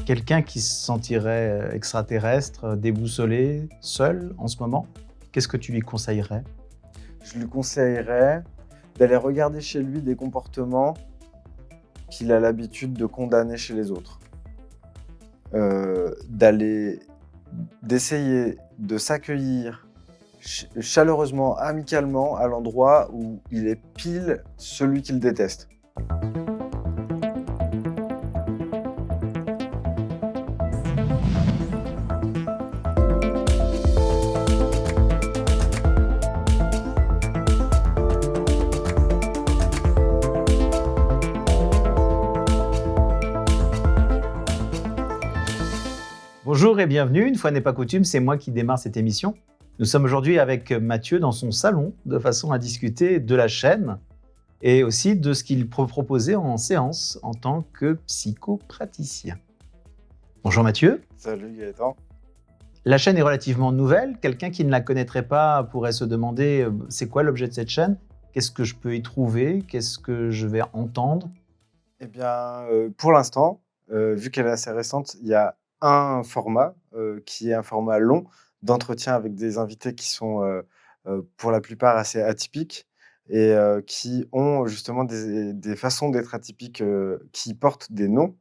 Quelqu'un qui se sentirait extraterrestre, déboussolé, seul en ce moment, qu'est-ce que tu lui conseillerais? Je lui conseillerais d'aller regarder chez lui des comportements qu'il a l'habitude de condamner chez les autres. D'essayer de s'accueillir chaleureusement, amicalement à l'endroit où il est pile celui qu'il déteste. Bonjour et bienvenue, une fois n'est pas coutume, c'est moi qui démarre cette émission. Nous sommes aujourd'hui avec Mathieu dans son salon, de façon à discuter de la chaîne et aussi de ce qu'il peut proposer en séance en tant que psychopraticien. Bonjour Mathieu. Salut Gaëtan. La chaîne est relativement nouvelle. Quelqu'un qui ne la connaîtrait pas pourrait se demander c'est quoi l'objet de cette chaîne? Qu'est-ce que je peux y trouver? Qu'est-ce que je vais entendre? Eh bien, pour l'instant, vu qu'elle est assez récente, il y a un format qui est un format long d'entretien avec des invités qui sont pour la plupart assez atypiques et qui ont justement des façons d'être atypiques qui portent des noms.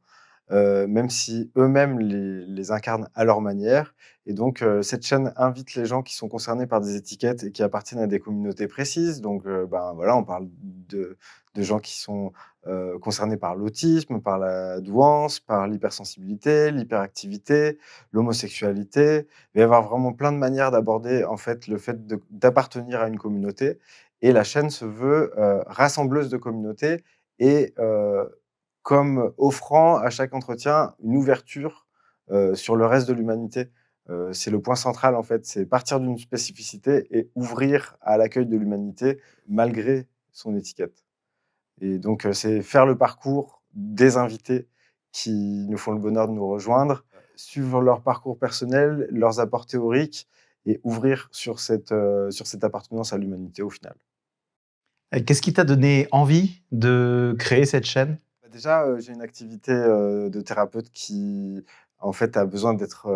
Même si eux-mêmes les incarnent à leur manière. Et donc, cette chaîne invite les gens qui sont concernés par des étiquettes et qui appartiennent à des communautés précises. Donc, ben, voilà, on parle de gens qui sont concernés par l'autisme, par la douance, par l'hypersensibilité, l'hyperactivité, l'homosexualité. Il va y avoir vraiment plein de manières d'aborder en fait le fait d'appartenir à une communauté. Et la chaîne se veut rassembleuse de communautés et comme offrant à chaque entretien une ouverture sur le reste de l'humanité. C'est le point central en fait, c'est partir d'une spécificité et ouvrir à l'accueil de l'humanité malgré son étiquette. Et donc c'est faire le parcours des invités qui nous font le bonheur de nous rejoindre, suivre leur parcours personnel, leurs apports théoriques et ouvrir sur cette appartenance à l'humanité au final. Qu'est-ce qui t'a donné envie de créer cette chaîne? Bah, déjà, j'ai une activité, de thérapeute qui, en fait, a besoin d'être,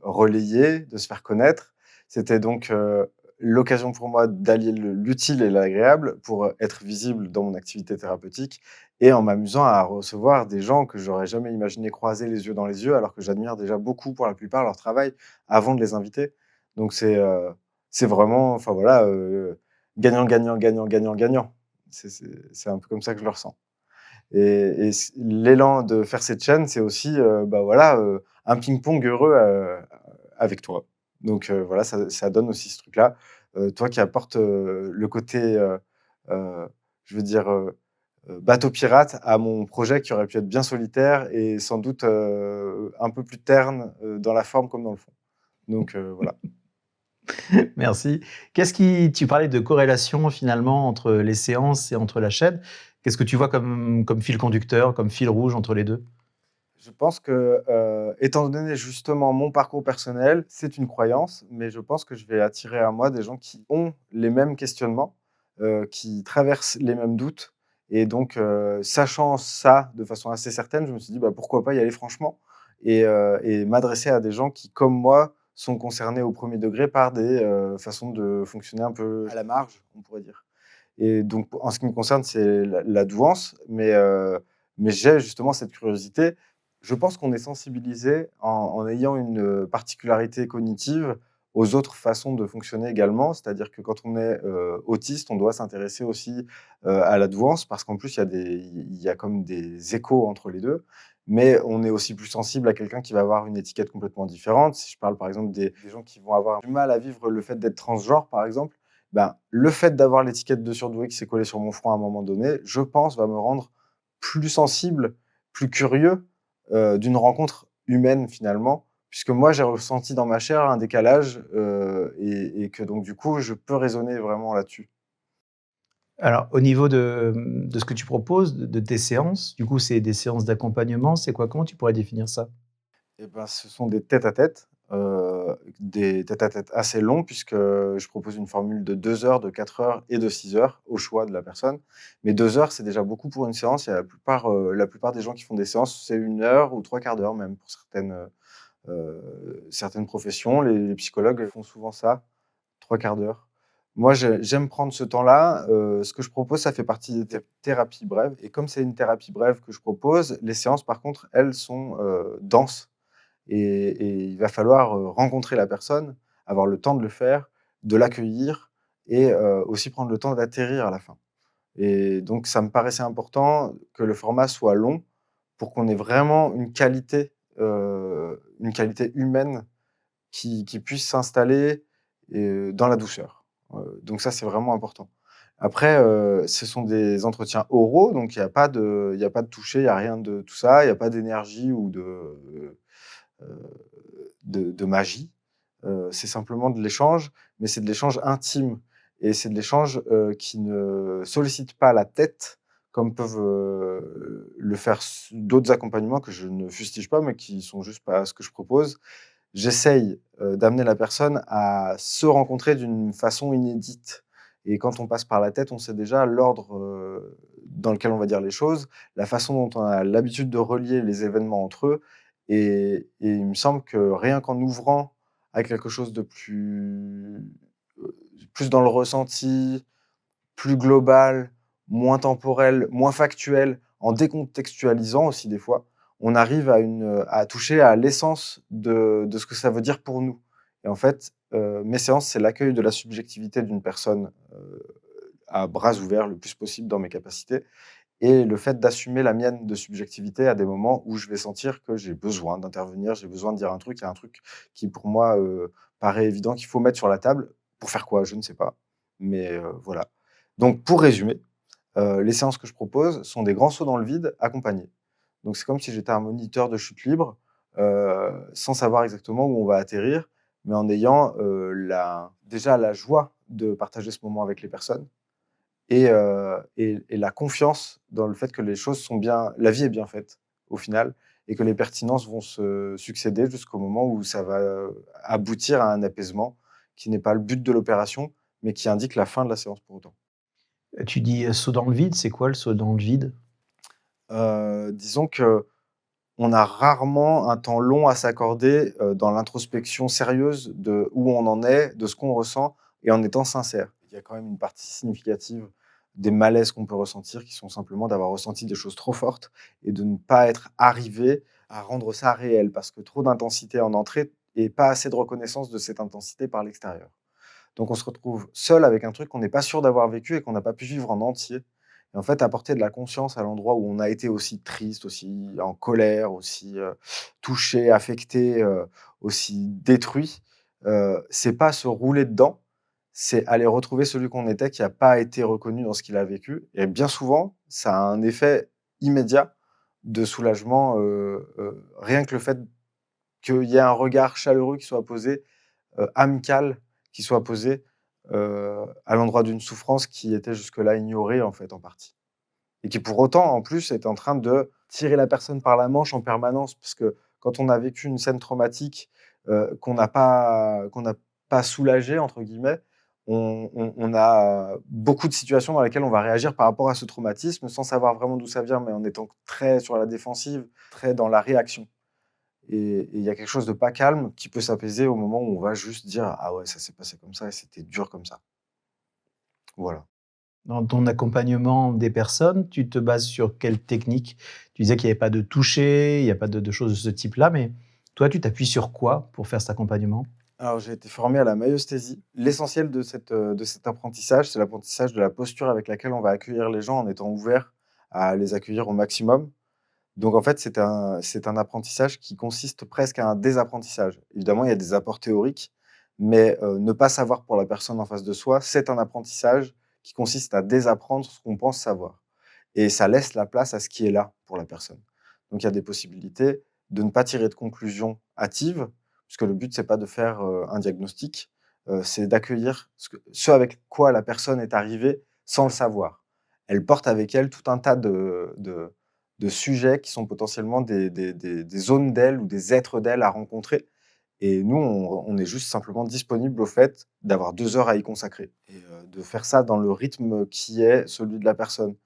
relayée, de se faire connaître. C'était donc, l'occasion pour moi d'allier l'utile et l'agréable pour, être visible dans mon activité thérapeutique et en m'amusant à recevoir des gens que j'aurais jamais imaginé croiser les yeux dans les yeux, alors que j'admire déjà beaucoup, pour la plupart, leur travail avant de les inviter. Donc c'est vraiment, enfin voilà, gagnant, gagnant, gagnant, gagnant, gagnant. C'est un peu comme ça que je le ressens. Et l'élan de faire cette chaîne, c'est aussi, bah, voilà, un ping-pong heureux, avec toi. Donc voilà, ça donne aussi ce truc-là. Toi qui apportes, le côté, je veux dire, bateau pirate à mon projet qui aurait pu être bien solitaire et sans doute, un peu plus terne, dans la forme comme dans le fond. Donc voilà. Merci. Tu parlais de corrélation finalement entre les séances et entre la chaîne. Qu'est-ce que tu vois comme fil conducteur, comme fil rouge entre les deux? Je pense que, étant donné justement mon parcours personnel, c'est une croyance, mais je pense que je vais attirer à moi des gens qui ont les mêmes questionnements, qui traversent les mêmes doutes et donc, sachant ça de façon assez certaine, je me suis dit: «Bah, pourquoi pas y aller franchement?» et m'adresser à des gens qui, comme moi, sont concernés au premier degré par des, façons de fonctionner un peu à la marge, on pourrait dire. Et donc en ce qui me concerne, c'est la douance, mais j'ai justement cette curiosité. Je pense qu'on est sensibilisé en ayant une, particularité cognitive aux autres façons de fonctionner également. C'est-à-dire que quand on est, autiste, on doit s'intéresser aussi, à la douance parce qu'en plus il y a comme des échos entre les 2. Mais on est aussi plus sensible à quelqu'un qui va avoir une étiquette complètement différente. Si je parle par exemple des gens qui vont avoir du mal à vivre le fait d'être transgenre par exemple, ben, le fait d'avoir l'étiquette de surdoué qui s'est collée sur mon front à un moment donné, je pense, va me rendre plus sensible, plus curieux, d'une rencontre humaine finalement. Puisque moi, j'ai ressenti dans ma chair un décalage, et que donc du coup, je peux raisonner vraiment là-dessus. Alors au niveau de ce que tu proposes, de tes séances, du coup, c'est des séances d'accompagnement, c'est quoi? Comment tu pourrais définir ça? Et ben, ce sont des tête-à-tête, des tête-à-tête assez longs puisque je propose une formule de 2 heures, de 4 heures et de 6 heures au choix de la personne. Mais 2 heures, c'est déjà beaucoup pour une séance. Il y a la plupart des gens qui font des séances, c'est 1 heure ou 3/4 d'heure même pour certaines professions. Les psychologues font souvent ça, 3/4 d'heure. Moi, j'aime prendre ce temps-là. Ce que je propose, ça fait partie des thérapies brèves et comme c'est une thérapie brève que je propose, les séances, par contre, elles sont, denses et il va falloir, rencontrer la personne, avoir le temps de le faire, de l'accueillir et aussi prendre le temps d'atterrir à la fin et donc ça me paraissait important que le format soit long pour qu'on ait vraiment une qualité humaine qui puisse s'installer dans la douceur. Donc ça, c'est vraiment important. Après, ce sont des entretiens oraux, donc il y a pas de toucher, il y a rien de tout ça, il y a pas d'énergie ou de magie. C'est simplement de l'échange, mais c'est de l'échange intime et c'est de l'échange, qui ne sollicite pas la tête comme peuvent, le faire d'autres accompagnements que je ne fustige pas, mais qui sont juste pas ce que je propose. J'essaye, d'amener la personne à se rencontrer d'une façon inédite et quand on passe par la tête, on sait déjà l'ordre, dans lequel on va dire les choses, la façon dont on a l'habitude de relier les événements entre eux et il me semble que rien qu'en ouvrant à quelque chose de plus dans le ressenti, plus global, moins temporel, moins factuel, en décontextualisant aussi des fois, on arrive à toucher à l'essence de ce que ça veut dire pour nous et en fait, mes séances, c'est l'accueil de la subjectivité d'une personne, à bras ouverts le plus possible dans mes capacités et le fait d'assumer la mienne de subjectivité à des moments où je vais sentir que j'ai besoin d'intervenir, j'ai besoin de dire un truc. Il y a un truc qui pour moi, paraît évident qu'il faut mettre sur la table. Pour faire quoi? Je ne sais pas, mais voilà. Donc pour résumer, les séances que je propose sont des grands sauts dans le vide accompagnés. Donc c'est comme si j'étais un moniteur de chute libre, sans savoir exactement où on va atterrir, mais en ayant, déjà la joie de partager ce moment avec les personnes et la confiance dans le fait que les choses sont bien la vie est bien faite, au final et que les pertinences vont se succéder jusqu'au moment où ça va, aboutir à un apaisement qui n'est pas le but de l'opération, mais qui indique la fin de la séance pour autant. Tu dis, saut dans le vide, c'est quoi le saut dans le vide? Disons qu'on a rarement un temps long à s'accorder, dans l'introspection sérieuse de où on en est, de ce qu'on ressent et en étant sincère. Il y a quand même une partie significative des malaises qu'on peut ressentir qui sont simplement d'avoir ressenti des choses trop fortes et de ne pas être arrivé à rendre ça réel parce que trop d'intensité en entrée et pas assez de reconnaissance de cette intensité par l'extérieur. Donc on se retrouve seul avec un truc qu'on n'est pas sûr d'avoir vécu et qu'on n'a pas pu vivre en entier. Et en fait, apporter de la conscience à l'endroit où on a été aussi triste, aussi en colère, aussi, touché, affecté, aussi détruit, c'est pas se rouler dedans, c'est aller retrouver celui qu'on était qui a pas été reconnu dans ce qu'il a vécu et bien souvent, ça a un effet immédiat de soulagement, rien que le fait qu'il y ait un regard chaleureux qui soit posé, amical qui soit posé, à l'endroit d'une souffrance qui était jusque-là ignorée, en fait, en partie. Et qui pour autant, en plus, est en train de tirer la personne par la manche en permanence. Parce que quand on a vécu une scène traumatique, qu'on n'a pas «soulagée» entre guillemets, on a beaucoup de situations dans lesquelles on va réagir par rapport à ce traumatisme sans savoir vraiment d'où ça vient, mais en étant très sur la défensive, très dans la réaction. Et il y a quelque chose de pas calme qui peut s'apaiser au moment où on va juste dire: «Ah ouais, ça s'est passé comme ça et c'était dur comme ça». Voilà. Dans ton accompagnement des personnes, tu te bases sur quelle technique? Tu disais qu'il y avait pas de toucher, il y a pas de choses de ce type-là, mais toi, tu t'appuies sur quoi pour faire cet accompagnement? Alors j'ai été formé à la myosthésie. L'essentiel de cet apprentissage, c'est l'apprentissage de la posture avec laquelle on va accueillir les gens en étant ouvert à les accueillir au maximum. Donc en fait, c'est un apprentissage qui consiste presque à un désapprentissage. Évidemment, il y a des apports théoriques, mais ne pas savoir pour la personne en face de soi, c'est un apprentissage qui consiste à désapprendre ce qu'on pense savoir et ça laisse la place à ce qui est là pour la personne. Donc il y a des possibilités de ne pas tirer de conclusions hâtives, puisque le but c'est pas de faire, un diagnostic, c'est d'accueillir ce avec quoi la personne est arrivée sans le savoir. Elle porte avec elle tout un tas de sujets qui sont potentiellement des zones d'elle ou des êtres d'elle à rencontrer Et nous, on est juste simplement disponible au fait d'avoir 2 heures à y consacrer et de faire ça dans le rythme qui est celui de la personne.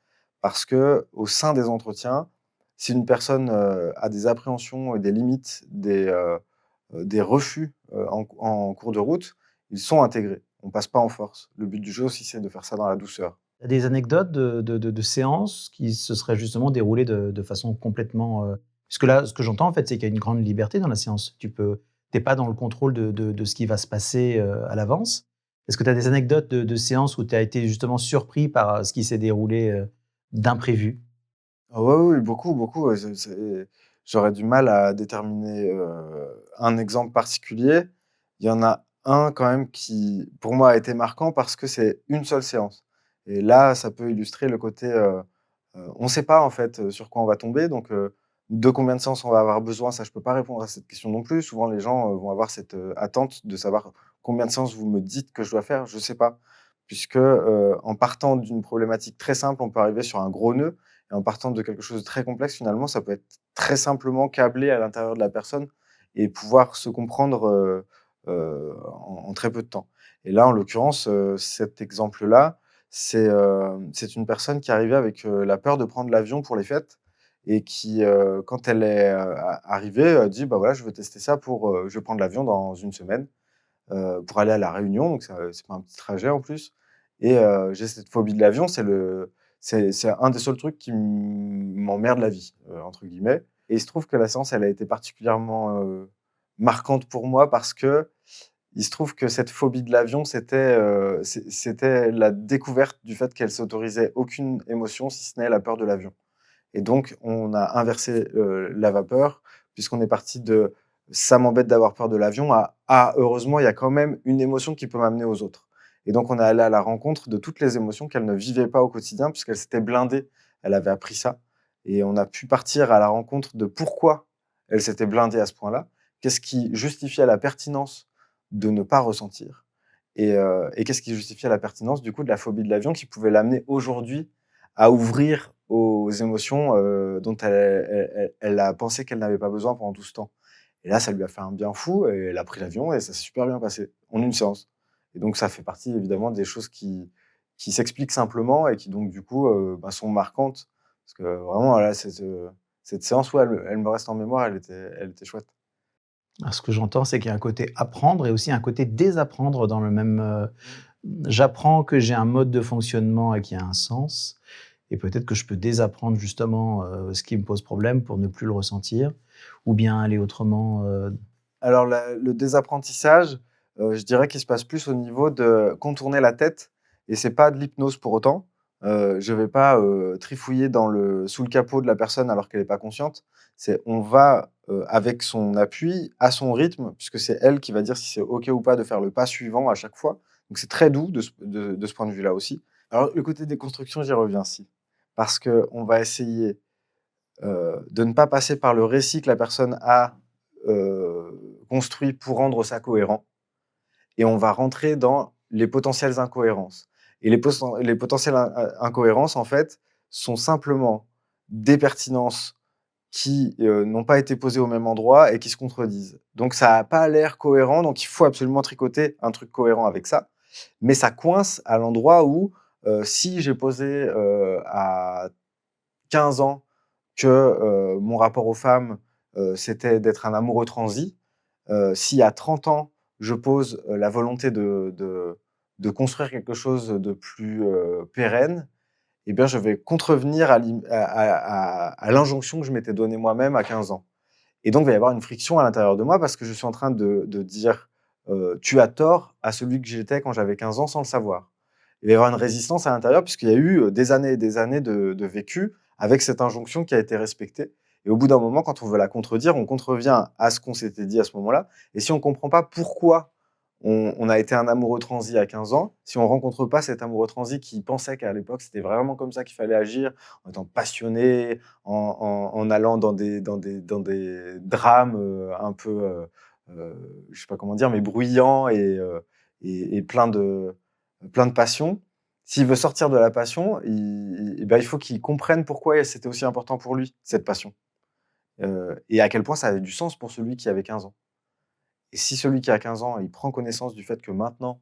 Parce que au sein des entretiens, si une personne, a des appréhensions et des limites, des refus, en cours de route, ils sont intégrés. On passe pas en force. Le but du jeu aussi, c'est de faire ça dans la douceur. Tu as des anecdotes de séances qui se seraient justement déroulées de façon complètement, puisque là, ce que j'entends, en fait, c'est qu'il y a une grande liberté dans la séance. Tu pas dans le contrôle de ce qui va se passer, à l'avance. Est-ce que tu as des anecdotes de séances où tu as été justement surpris par, ce qui s'est déroulé, d'imprévu? Ah ouais, oui, beaucoup, beaucoup, j'aurais du mal à déterminer, un exemple particulier. Il y en a un quand même qui, pour moi, a été marquant parce que c'est une seule séance et là, ça peut illustrer le côté, on ne sait pas, en fait, sur quoi on va tomber donc de combien de séances on va avoir besoin, ça, je peux pas répondre à cette question non plus. Souvent, les gens, vont avoir cette, attente de savoir combien de séances vous me dites que je dois faire, je sais pas. Puisque, en partant d'une problématique très simple, on peut arriver sur un gros nœud et en partant de quelque chose de très complexe, finalement, ça peut être très simplement câblé à l'intérieur de la personne et pouvoir se comprendre, en très peu de temps. Et là, en l'occurrence, cet exemple-là, c'est une personne qui arrivait avec, la peur de prendre l'avion pour les fêtes et qui, quand elle est, arrivée, a dit: «Bah, voilà, je veux tester ça pour, je vais prendre l'avion dans une semaine, pour aller à La Réunion», donc c'est pas un petit trajet en plus et j'ai cette phobie de l'avion, c'est un des seuls trucs qui «m'emmerde la vie», entre guillemets et il se trouve que la séance, elle a été particulièrement, marquante pour moi parce qu'il se trouve que cette phobie de l'avion, c'était la découverte du fait qu'elle s'autorisait aucune émotion si ce n'est la peur de l'avion. Et donc, on a inversé, la vapeur, puisqu'on est parti de «ça m'embête d'avoir peur de l'avion» à «ah, heureusement, il y a quand même une émotion qui peut m'amener aux autres». Et donc, on est allé à la rencontre de toutes les émotions qu'elle ne vivait pas au quotidien, puisqu'elle s'était blindée. Elle avait appris ça et on a pu partir à la rencontre de pourquoi elle s'était blindée à ce point-là. Qu'est-ce qui justifiait la pertinence de ne pas ressentir et qu'est-ce qui justifiait la pertinence, du coup, de la phobie de l'avion qui pouvait l'amener aujourd'hui à ouvrir aux émotions, dont elle a pensé qu'elle n'avait pas besoin pendant tout ce temps. Et là, ça lui a fait un bien fou et elle a pris l'avion et ça s'est super bien passé, en une séance. Et donc ça fait partie évidemment des choses qui s'expliquent simplement et qui donc du coup, bah, sont marquantes. Parce que vraiment, voilà, cette séance, ouais, elle me reste en mémoire, elle était chouette. Alors ce que j'entends, c'est qu'il y a un côté apprendre et aussi un côté désapprendre dans le même, j'apprends que j'ai un mode de fonctionnement et qui a un sens et peut-être que je peux désapprendre justement, ce qui me pose problème pour ne plus le ressentir ou bien aller autrement, Alors le désapprentissage, je dirais qu'il se passe plus au niveau de contourner la tête et c'est pas de l'hypnose pour autant. Je vais pas, trifouiller sous le capot de la personne alors qu'elle est pas consciente. C'est on va, avec son appui, à son rythme, puisque c'est elle qui va dire si c'est OK ou pas de faire le pas suivant à chaque fois. Donc c'est très doux de ce point de vue-là aussi. Alors le côté déconstruction, j'y reviens si. Parce qu'on va essayer de ne pas passer par le récit que la personne a, construit pour rendre ça cohérent et on va rentrer dans les potentielles incohérences et les potentielles incohérences, en fait, sont simplement des pertinences qui, n'ont pas été posées au même endroit et qui se contredisent. Donc ça a pas l'air cohérent, donc il faut absolument tricoter un truc cohérent avec ça. Mais ça coince à l'endroit où, si j'ai posé, à 15 ans que, mon rapport aux femmes, c'était d'être un amoureux transi, si à 30 ans, je pose, la volonté de construire quelque chose de plus, pérenne, eh bien, je vais contrevenir à l'injonction que je m'étais donnée moi-même à 15 ans. Et donc, il va y avoir une friction à l'intérieur de moi parce que je suis en train de dire, «Tu as tort» à celui que j'étais quand j'avais 15 ans sans le savoir. Il va y avoir une résistance à l'intérieur puisqu'il y a eu, des années et des années de vécu avec cette injonction qui a été respectée et au bout d'un moment, quand on veut la contredire, on contrevient à ce qu'on s'était dit à ce moment-là et si on ne comprend pas pourquoi on a été un amoureux transi à 15 ans, si on rencontre pas cet amoureux transi qui pensait qu'à l'époque, c'était vraiment comme ça qu'il fallait agir, en étant passionné, en allant dans des drames, un peu, je sais pas comment dire, mais bruyants et plein de passion. S'il veut sortir de la passion, il faut qu'il comprenne pourquoi c'était aussi important pour lui, cette passion, et à quel point ça avait du sens pour celui qui avait 15 ans. Et si celui qui a 15 ans, il prend connaissance du fait que maintenant,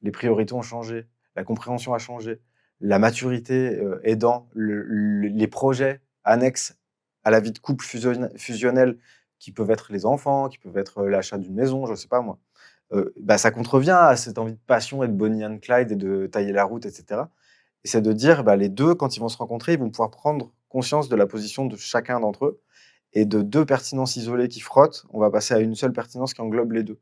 les priorités ont changé, la compréhension a changé, la maturité, aidant, les projets annexes à la vie de couple fusionnelle qui peuvent être les enfants, qui peuvent être, l'achat d'une maison, je sais pas moi. Bah, ça contrevient à cette envie de passion et de Bonnie and Clyde et de tailler la route et cetera. Et c'est de dire, bah, les 2 quand ils vont se rencontrer, ils vont pouvoir prendre conscience de la position de chacun d'entre eux et de 2 pertinences isolées qui frottent, on va passer à une seule pertinence qui englobe les 2.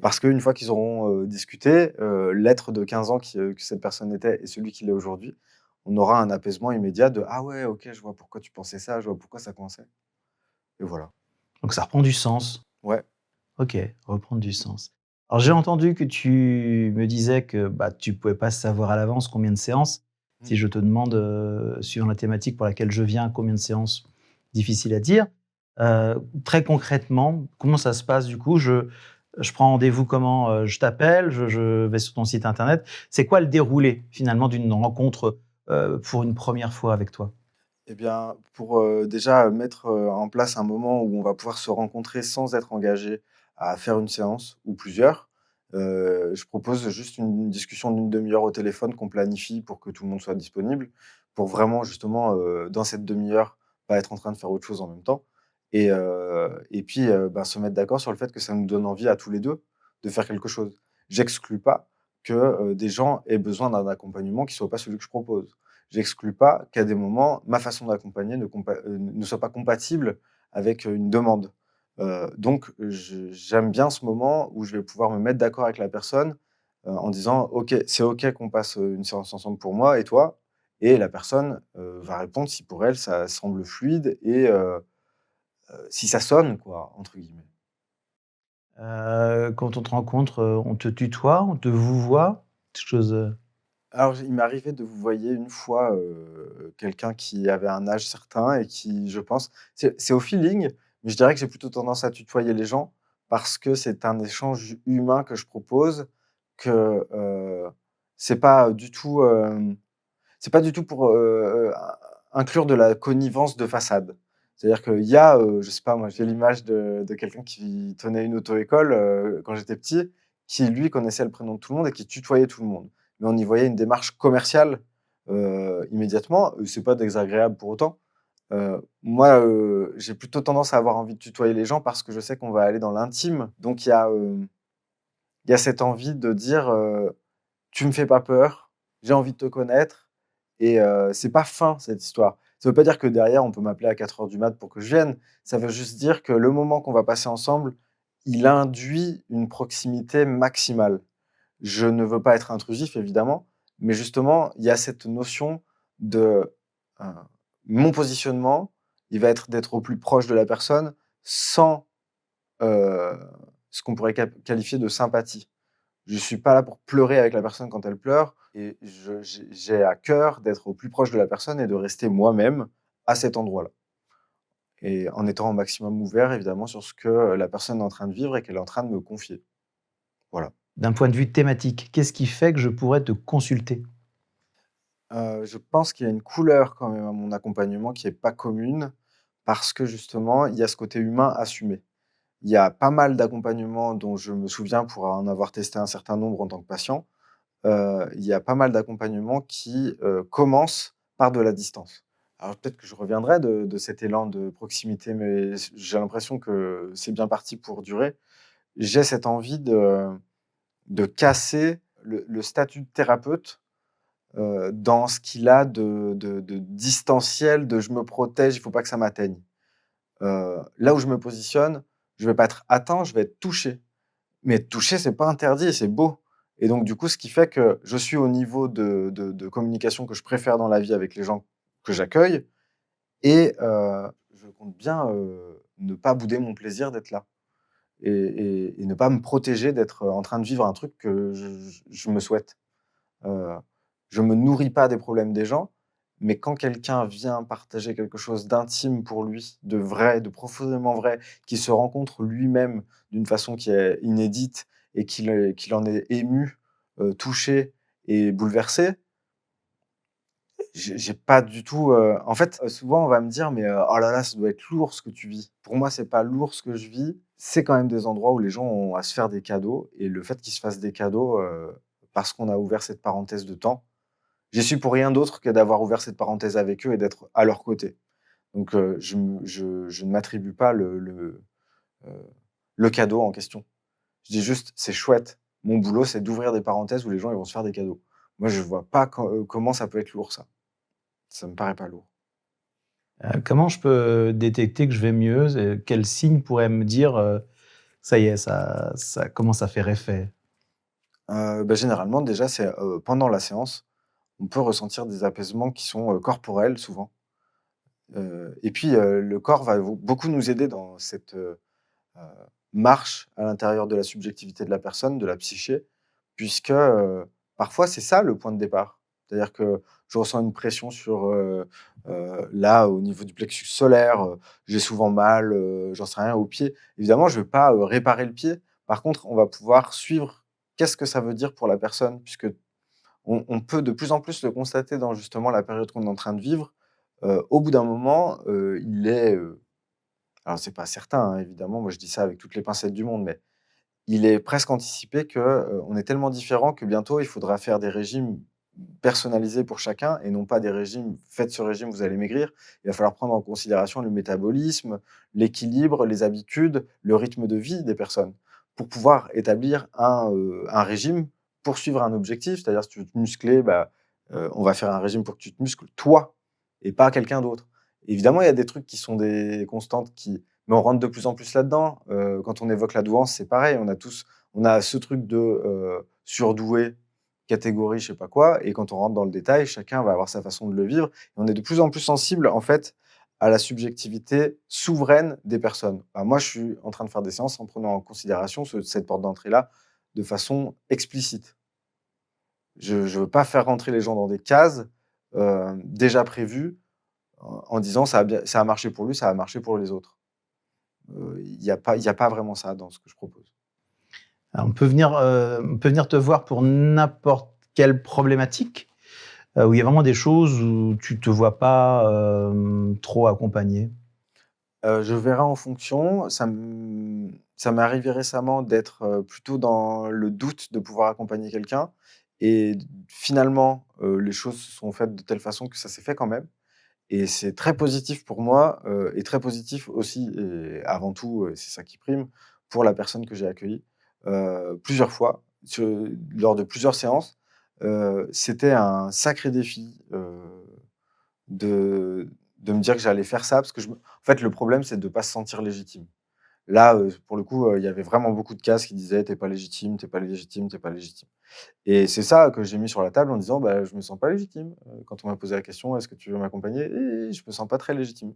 Parce qu'une fois qu'ils auront, discuté, l'être de 15 ans que cette personne était et celui qu'il est aujourd'hui, on aura un apaisement immédiat de: «Ah ouais, OK, je vois pourquoi tu pensais ça, je vois pourquoi ça coinçait» et voilà. Donc ça reprend du sens. Ouais. OK, reprendre du sens. Alors j'ai entendu que tu me disais que, bah, tu pouvais pas savoir à l'avance combien de séances. Mmh. Si je te demande, suivant la thématique pour laquelle je viens, combien de séances? Difficile à dire. Très concrètement, comment ça se passe du coup? Je prends rendez-vous comment? Je t'appelle, je vais sur ton site internet. C'est quoi le déroulé finalement d'une rencontre, pour une première fois avec toi? Et bien, pour, déjà, mettre, en place un moment où on va pouvoir se rencontrer sans être engagé à faire une séance ou plusieurs, je propose juste une discussion d'une demi heure au téléphone qu'on planifie pour que tout le monde soit disponible, pour vraiment justement, dans cette demi heure, pas être en train de faire autre chose en même temps et puis, bah, se mettre d'accord sur le fait que ça nous donne envie à tous les 2 de faire quelque chose. J'exclus pas que, des gens aient besoin d'un accompagnement qui soit pas celui que je propose. J'exclus pas qu'à des moments, ma façon d'accompagner ne soit pas compatible avec, une demande. Donc j'aime bien ce moment où je vais pouvoir me mettre d'accord avec la personne, en disant: «OK, c'est OK qu'on passe, une séance ensemble pour moi et toi?» et la personne, va répondre si pour elle ça semble fluide et si ça «sonne» quoi, entre guillemets. Quand on te rencontre, on te tutoie, on te vouvoie? Quelque chose, Alors, il m'est arrivé de vous voyez une fois, quelqu'un qui avait un âge certain et qui, je pense c'est au feeling, mais je dirais que j'ai plutôt tendance à tutoyer les gens parce que c'est un échange humain que je propose, que, c'est pas du tout, c'est pas du tout pour, inclure de la connivence de façade. C'est-à-dire qu'il y a, je sais pas moi, j'ai l'image de quelqu'un qui tenait une auto-école, quand j'étais petit, qui lui connaissait le prénom de tout le monde et qui tutoyait tout le monde. Mais on y voyait une démarche commerciale, immédiatement, c'est pas désagréable pour autant. Moi, j'ai plutôt tendance à avoir envie de tutoyer les gens parce que je sais qu'on va aller dans l'intime. Donc il y a cette envie de dire, «Tu me fais pas peur, j'ai envie de te connaître» et c'est pas fin cette histoire. Ça veut pas dire que derrière on peut m'appeler à 4 heures du mat pour que je vienne. Ça veut juste dire que le moment qu'on va passer ensemble, il induit une proximité maximale. Je ne veux pas être intrusif évidemment, mais justement, il y a cette notion de, heu, mon positionnement, il va être d'être au plus proche de la personne sans, heu, ce qu'on pourrait qualifier de sympathie. Je suis pas là pour pleurer avec la personne quand elle pleure et j'ai à cœur d'être au plus proche de la personne et de rester moi-même à cet endroit-là et en étant au maximum ouvert évidemment sur ce que, la personne est en train de vivre et qu'elle est en train de me confier. Voilà. d'un point de vue thématique, qu'est-ce qui fait que je pourrais te consulter? Je pense qu'il y a une couleur quand même à mon accompagnement qui est pas commune parce que justement, il y a ce côté humain assumé. Il y a pas mal d'accompagnements dont je me souviens pour en avoir testé un certain nombre en tant que patient. Il y a pas mal d'accompagnements qui, commencent par de la distance. Alors peut-être que je reviendrai de cet élan de proximité, mais j'ai l'impression que c'est bien parti pour durer. J'ai cette envie de casser le statut de thérapeute, dans ce qu'il a de distanciel, de «je me protège, il faut pas que ça m'atteigne». Là où je me positionne, je vais pas être atteint, je vais être touché. Mais toucher, c'est pas interdit et c'est beau et donc du coup, ce qui fait que je suis au niveau de communication que je préfère dans la vie avec les gens que j'accueille et je compte bien, ne pas bouder mon plaisir d'être là et ne pas me protéger d'être, en train de vivre un truc que je me souhaite. Heu, je me nourris pas des problèmes des gens, mais quand quelqu'un vient partager quelque chose d'intime pour lui, de vrai, de profondément vrai, qui se rencontre lui-même d'une façon qui est inédite et qu'il en est ému, touché et bouleversé, j'ai pas du tout, en fait, souvent on va me dire: «Mais, oh là là, ça doit être lourd ce que tu vis». Pour moi, c'est pas lourd ce que je vis, c'est quand même des endroits où les gens ont à se faire des cadeaux et le fait qu'ils se fassent des cadeaux, parce qu'on a ouvert cette parenthèse de temps, j'y suis pour rien d'autre que d'avoir ouvert cette parenthèse avec eux et d'être à leur côté. Donc, je ne m'attribue pas heu, le cadeau en question. Je dis juste: «C'est chouette». Mon boulot, c'est d'ouvrir des parenthèses où les gens, ils vont se faire des cadeaux. Moi, je vois pas comment ça peut être lourd ça. Ça me paraît pas lourd. Comment je peux détecter que je vais mieux? Quels signes pourraient me dire, «Ça y est, ça commence à faire effet»? Bah, généralement, déjà, c'est, pendant la séance, on peut ressentir des apaisements qui sont, corporels souvent, et puis, le corps va beaucoup nous aider dans cette, heu, marche à l'intérieur de la subjectivité de la personne, de la psyché, puisque, parfois c'est ça le point de départ. C'est-à-dire que je ressens une pression sur, là, au niveau du plexus solaire, j'ai souvent mal, j'en sais rien, au pied. Évidemment, je ne vais pas, réparer le pied. Par contre, on va pouvoir suivre qu'est-ce que ça veut dire pour la personne, puisque on peut de plus en plus le constater dans justement la période qu'on est en train de vivre. Au bout d'un moment, il est, alors c'est pas certain, hein, évidemment, moi je dis ça avec toutes les pincettes du monde, mais il est presque anticipé que, on est tellement différents que bientôt il faudra faire des régimes personnalisés pour chacun et non pas des régimes: «Faites ce régime, vous allez maigrir». Il va falloir prendre en considération le métabolisme, l'équilibre, les habitudes, le rythme de vie des personnes pour pouvoir établir un régime pour suivre un objectif. C'est-à-dire si tu veux te muscler, bah, on va faire un régime pour que tu te muscles toi et pas quelqu'un d'autre. Évidemment, il y a des trucs qui sont des constantes qui mais on rentre de plus en plus là-dedans. Quand on évoque la douance, c'est pareil, on a ce truc de, surdoué, catégorie je sais pas quoi et quand on rentre dans le détail, chacun va avoir sa façon de le vivre et on est de plus en plus sensible, en fait, à la subjectivité souveraine des personnes. Bah, moi, je suis en train de faire des séances en prenant en considération cette porte d'entrée-là de façon explicite. Je ne veux pas faire rentrer les gens dans des cases, déjà prévues en disant: «Ça a marché pour lui, ça a marché pour les autres». Il y a pas vraiment ça dans ce que je propose. On peut venir te voir pour n'importe quelle problématique, où il y a vraiment des choses où tu te vois pas, trop accompagné? Je verrai en fonction. Ça m'est arrivé récemment d'être, plutôt dans le doute de pouvoir accompagner quelqu'un et finalement, les choses se sont faites de telle façon que ça s'est fait quand même et c'est très positif pour moi, et très positif aussi et avant tout, c'est ça qui prime, pour la personne que j'ai accueillie, plusieurs fois, lors de plusieurs séances. C'était un sacré défi, de me dire que j'allais faire ça parce que en fait, le problème, c'est de ne pas se sentir légitime. Là, pour le coup, il y avait vraiment beaucoup de cases qui disaient: «Tu es pas légitime, tu es pas légitime, tu es pas légitime» et c'est ça que j'ai mis sur la table en disant: «Bah, je me sens pas légitime». Quand on m'a posé la question: «Est-ce que tu veux m'accompagner?» Je me sens pas très légitime»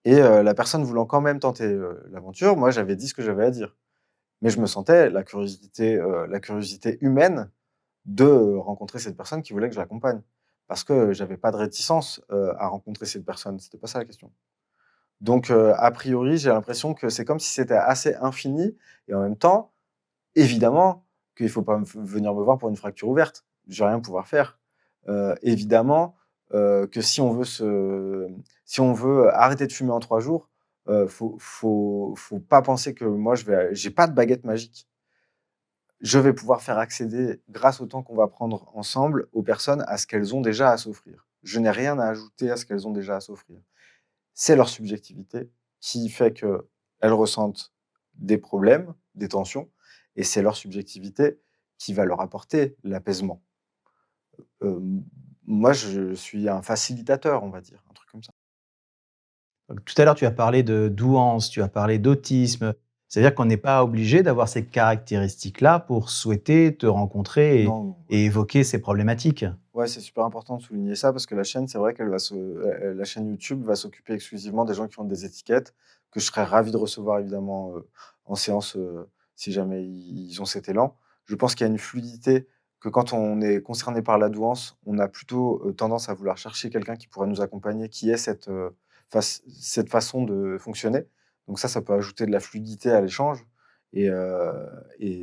et la personne voulant quand même tenter, l'aventure, moi, j'avais dit ce que j'avais à dire. Mais je me sentais la curiosité humaine de, rencontrer cette personne qui voulait que je l'accompagne. Parce que j'avais pas de réticence, à rencontrer cette personne, c'était pas ça la question. Donc, a priori, j'ai l'impression que c'est comme si c'était assez infini et en même temps, évidemment qu'il faut pas venir me voir pour une fracture ouverte. Je vais rien pouvoir faire. Évidemment, que si on veut arrêter de fumer en 3 jours, faut pas penser que moi j'ai pas de baguette magique. Je vais pouvoir faire accéder, grâce au temps qu'on va prendre ensemble, aux personnes à ce qu'elles ont déjà à s'offrir. Je n'ai rien à ajouter à ce qu'elles ont déjà à s'offrir. C'est leur subjectivité qui fait qu'elles ressentent des problèmes, des tensions et c'est leur subjectivité qui va leur apporter l'apaisement. Hem, Moi, je suis un facilitateur, on va dire, un truc comme ça. Donc, tout à l'heure, tu as parlé de douance, tu as parlé d'autisme. C'est-à-dire qu'on n'est pas obligé d'avoir ces caractéristiques-là pour souhaiter te rencontrer Non, ouais. et évoquer ces problématiques. Ouais, c'est super important de souligner ça parce que la chaîne, c'est vrai qu'elle va se la chaîne YouTube va s'occuper exclusivement des gens qui ont des étiquettes, que je serais ravi de recevoir évidemment, en séance, si jamais ils ont cet élan. Je pense qu'il y a une fluidité, que quand on est concerné par la douance, on a plutôt, tendance à vouloir chercher quelqu'un qui pourrait nous accompagner, qui ait cette façon de fonctionner. Donc ça peut ajouter de la fluidité à l'échange et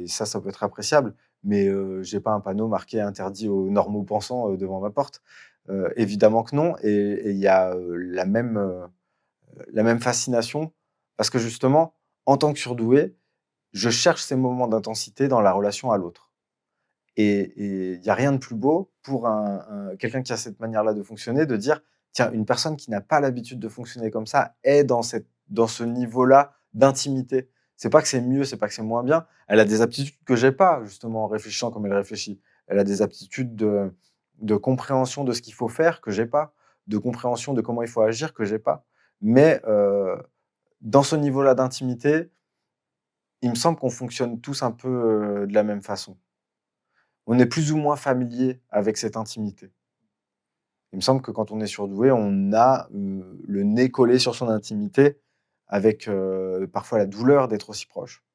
ça peut être appréciable mais j'ai pas un panneau marqué «Interdit aux normaux pensants», devant ma porte. Évidemment que non et il y a, la même fascination parce que justement, en tant que surdoué, je cherche ces moments d'intensité dans la relation à l'autre et il y a rien de plus beau pour un quelqu'un qui a cette manière-là de fonctionner, de dire: «Tiens, une personne qui n'a pas l'habitude de fonctionner comme ça est dans ce niveau-là d'intimité». C'est pas que c'est mieux, c'est pas que c'est moins bien. Elle a des aptitudes que j'ai pas, justement, en réfléchissant comme elle réfléchit. Elle a des aptitudes de compréhension de ce qu'il faut faire que j'ai pas, de compréhension de comment il faut agir que j'ai pas. Mais, dans ce niveau-là d'intimité, il me semble qu'on fonctionne tous un peu, de la même façon. On est plus ou moins familier avec cette intimité. Il me semble que quand on est surdoué, on a, le nez collé sur son intimité avec, parfois la douleur d'être aussi proche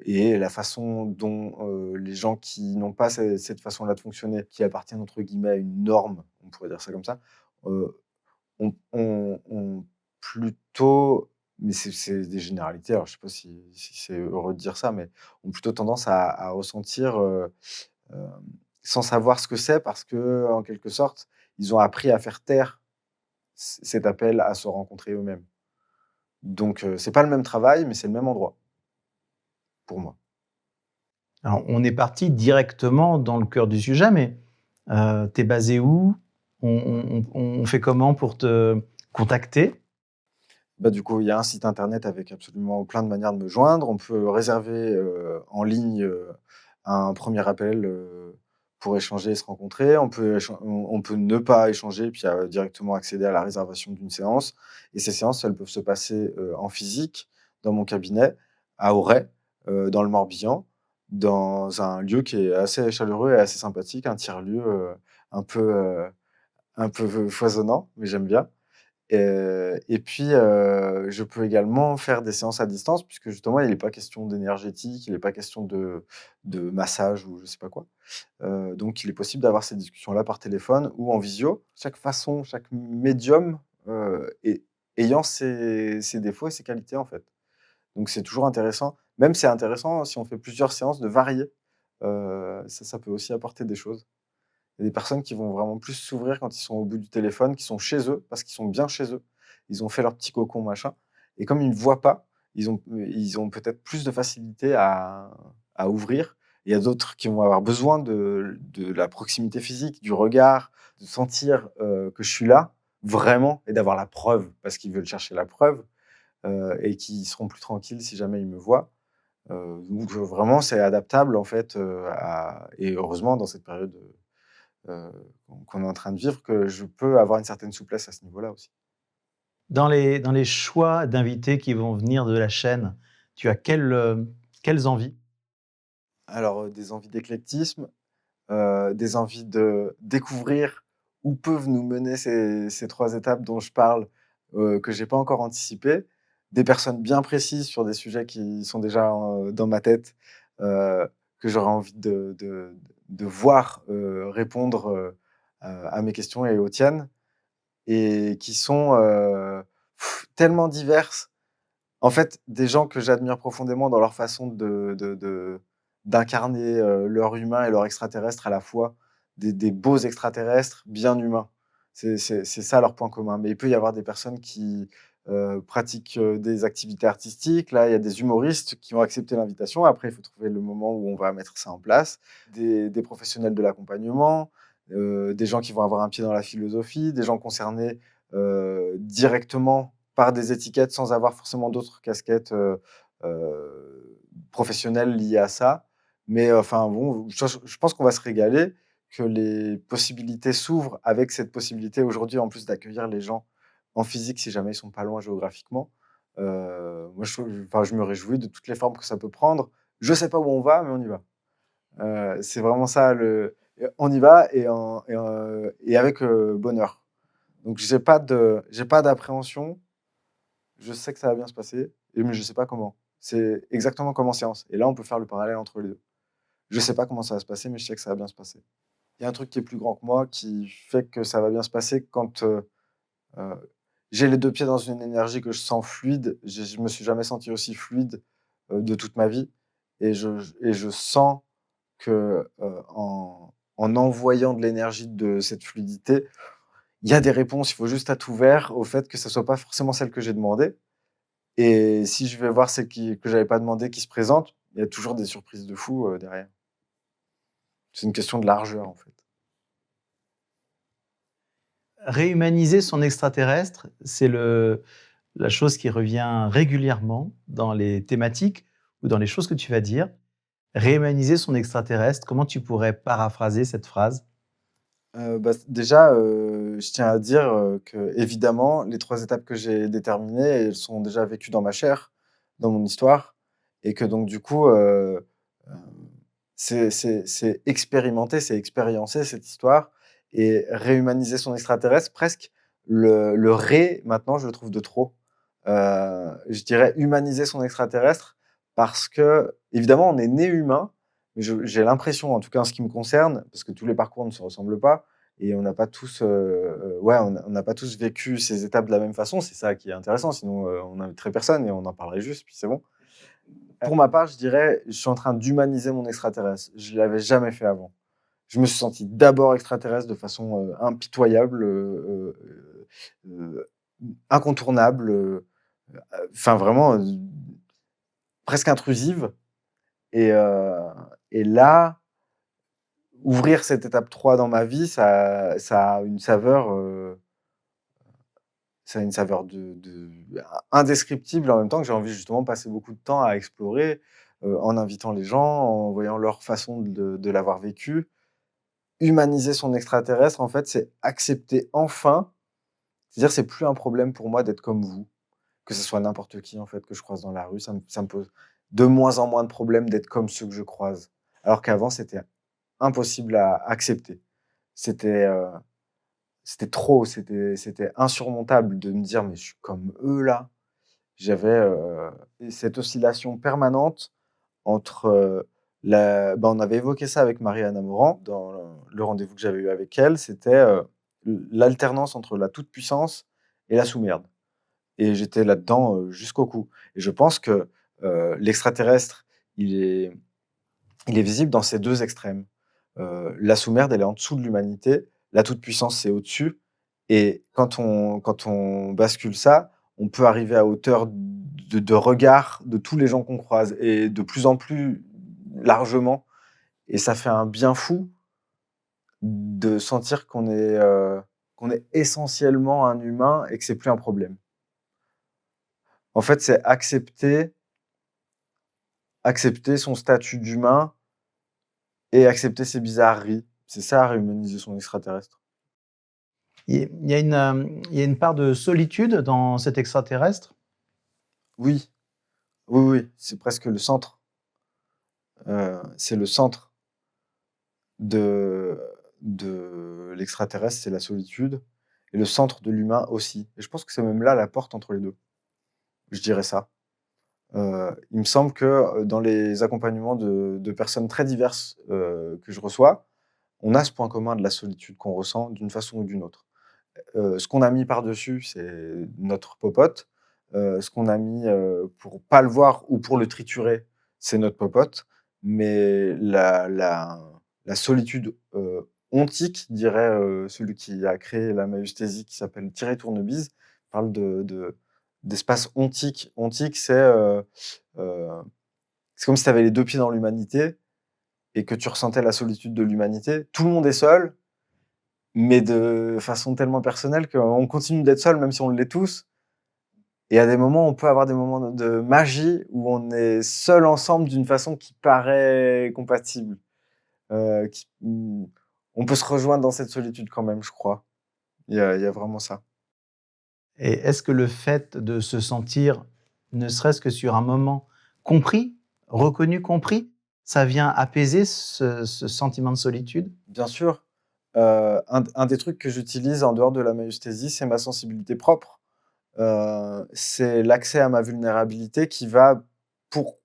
et la façon dont, les gens qui n'ont pas cette façon-là de fonctionner, qui appartiennent entre guillemets «à une norme», on pourrait dire ça comme ça, heu, ont plutôt mais c'est des généralités, alors je sais pas si c'est heureux de dire ça, mais ont plutôt tendance à ressentir, hem, sans savoir ce que c'est parce que en quelque sorte, ils ont appris à faire taire cet appel à se rencontrer eux-mêmes. Donc c'est pas le même travail, mais c'est le même endroit, pour moi. Alors, on est parti directement dans le cœur du sujet, mais tu es basé où? On fait comment pour te contacter? Bah, du coup, il y a un site internet avec absolument plein de manières de me joindre. On peut réserver, en ligne, un premier appel, pour échanger et se rencontrer. On peut ne pas échanger, puis, directement accéder à la réservation d'une séance et ces séances, elles peuvent se passer, en physique, dans mon cabinet, à Auray, dans le Morbihan, dans un lieu qui est assez chaleureux et assez sympathique, un tiers-lieu, un peu, heu, un peu foisonnant, mais j'aime bien. Et puis, je peux également faire des séances à distance puisque justement il n'est pas question d'énergétique, il n'est pas question de massage ou je sais pas quoi. Donc il est possible d'avoir ces discussions-là par téléphone ou en visio. Chaque médium, ayant ses défauts et ses qualités, en fait. Donc c'est toujours intéressant. Même c'est intéressant si on fait plusieurs séances de varier. Ça peut aussi apporter des choses. Il y a des personnes qui vont vraiment plus s'ouvrir quand ils sont au bout du téléphone, qui sont chez eux, parce qu'ils sont bien chez eux. Ils ont fait leur petit cocon, machin et comme ils ne voient pas, ils ont peut-être plus de facilité à ouvrir. Il y a d'autres qui vont avoir besoin de la proximité physique, du regard, de sentir, que je suis là, vraiment et d'avoir la preuve, parce qu'ils veulent chercher la preuve, et qui seront plus tranquilles si jamais ils me voient. Donc vraiment c'est adaptable en fait, à et heureusement dans cette période, heu, qu'on est en train de vivre, que je peux avoir une certaine souplesse à ce niveau-là aussi. Dans les choix d'invités qui vont venir de la chaîne, tu as quelles envies? Alors, des envies d'éclectisme, des envies de découvrir où peuvent nous mener ces 3 étapes dont je parle, que j'ai pas encore anticipées. Des personnes bien précises sur des sujets qui sont déjà, dans ma tête, que j'aurais envie de voir, répondre, à mes questions et aux tiennes et qui sont, tellement diverses. En fait, des gens que j'admire profondément dans leur façon d'incarner, leur humain et leur extraterrestre à la fois, des beaux extraterrestres bien humains. C'est ça leur point commun. Mais il peut y avoir des personnes qui, pratiquent, des activités artistiques. Là, il y a des humoristes qui ont accepté l'invitation. Après, il faut trouver le moment où on va mettre ça en place. Des professionnels de l'accompagnement, des gens qui vont avoir un pied dans la philosophie, des gens concernés, directement par des étiquettes sans avoir forcément d'autres casquettes, professionnelles liées à ça. Mais enfin bon, je pense qu'on va se régaler, que les possibilités s'ouvrent avec cette possibilité aujourd'hui en plus d'accueillir les gens en physique si jamais ils sont pas loin géographiquement. Moi je me réjouis de toutes les formes que ça peut prendre. Je sais pas où on va, mais on y va. C'est vraiment ça on y va et avec, bonheur. Donc j'ai pas d'appréhension, je sais que ça va bien se passer mais je sais pas comment. C'est exactement comme en séance et là, on peut faire le parallèle entre les 2. Je sais pas comment ça va se passer, mais je sais que ça va bien se passer. Il y a un truc qui est plus grand que moi, qui fait que ça va bien se passer quand, heu, j'ai les 2 pieds dans une énergie que je sens fluide. Je me suis jamais senti aussi fluide, de toute ma vie et je sens que, en envoyant de l'énergie de cette fluidité, il y a des réponses, il faut juste être ouvert au fait que ça soit pas forcément celle que j'ai demandée et si je vais voir celle que j'avais pas demandé qui se présente, il y a toujours des surprises de fou, derrière. C'est une question de largeur, en fait. Réhumaniser son extraterrestre, c'est la chose qui revient régulièrement dans les thématiques ou dans les choses que tu vas dire. Réhumaniser son extraterrestre, comment tu pourrais paraphraser cette phrase? Bah, déjà, je tiens à dire, qu'évidemment, les 3 étapes que j'ai déterminées, elles sont déjà vécues dans ma chair, dans mon histoire et que donc du coup, heu, c'est expérimenter, c'est expériencer cette histoire et réhumaniser son extraterrestre, presque le «ré» maintenant, je le trouve de trop. Je dirais humaniser son extraterrestre parce qu'évidemment, on est né humain, mais j'ai l'impression, en tout cas en ce qui me concerne, parce que tous les parcours ne se ressemblent pas et on n'a pas tous, ouais, on n'a pas tous vécu ces étapes de la même façon. C'est ça qui est intéressant, sinon, on n'inviterait personne et on en parlerait juste, puis c'est bon. Pour ma part, je dirais, je suis en train d'humaniser mon extraterrestre. Je l'avais jamais fait avant. Je me suis senti d'abord extraterrestre de façon, impitoyable, incontournable, enfin vraiment, presque intrusive et heu et là, ouvrir cette étape 3 dans ma vie, ça a une saveur, ça a une saveur de indescriptible, en même temps que j'ai envie justement de passer beaucoup de temps à explorer, en invitant les gens, en voyant leur façon de l'avoir vécu. Humaniser son extraterrestre, en fait, c'est accepter enfin, c'est-à-dire c'est plus un problème pour moi d'être comme vous, que ce soit n'importe qui, en fait, que je croise dans la rue, ça me pose de moins en moins de problèmes d'être comme ceux que je croise. Alors qu'avant, c'était impossible à accepter. C'était, c'était trop, c'était insurmontable de me dire: «Mais je suis comme eux là». J'avais, cette oscillation permanente entre, on avait évoqué ça avec Marie-Anne Moran dans le rendez-vous que j'avais eu avec elle, c'était, l'alternance entre la toute-puissance et la sous-merde et j'étais là-dedans, jusqu'au cou et je pense que, l'extraterrestre, il est il est visible dans ces 2 extrêmes. La sous-merde, elle est en dessous de l'humanité, la toute-puissance, c'est au-dessus et quand on bascule ça, on peut arriver à hauteur de regard de tous les gens qu'on croise et de plus en plus largement et ça fait un bien fou de sentir qu'on est essentiellement un humain et que c'est plus un problème. En fait, c'est accepter son statut d'humain et accepter ses bizarreries. C'est ça, réhumaniser son extraterrestre. Il y a une part de solitude dans cet extraterrestre? Oui, oui, oui, c'est presque le centre. C'est le centre de l'extraterrestre, c'est la solitude et le centre de l'humain aussi et je pense que c'est même là la porte entre les 2. Je dirais ça. Il me semble que, dans les accompagnements de personnes très diverses, que je reçois, on a ce point commun de la solitude qu'on ressent d'une façon ou d'une autre. Ce qu'on a mis par-dessus, c'est notre popote. Ce qu'on a mis, pour pas le voir ou pour le triturer, c'est notre popote. Mais la solitude, ontique, dirait, celui qui a créé la maïeusthésie qui s'appelle Thierry Tournebise, parle d'espace ontique. Ontique, heu, c'est comme si tu avais les 2 pieds dans l'humanité et que tu ressentais la solitude de l'humanité. Tout le monde est seul, mais de façon tellement personnelle qu'on continue d'être seul même si on l'est tous et à des moments, on peut avoir des moments de magie où on est seul ensemble d'une façon qui paraît compatible, on peut se rejoindre dans cette solitude quand même, je crois. Il y a vraiment ça. Et est-ce que le fait de se sentir, ne serait-ce que sur un moment, compris, reconnu, compris, ça vient apaiser ce sentiment de solitude? Bien sûr, un des trucs que j'utilise en dehors de la maïeusthésie, c'est ma sensibilité propre. C'est l'accès à ma vulnérabilité qui va pour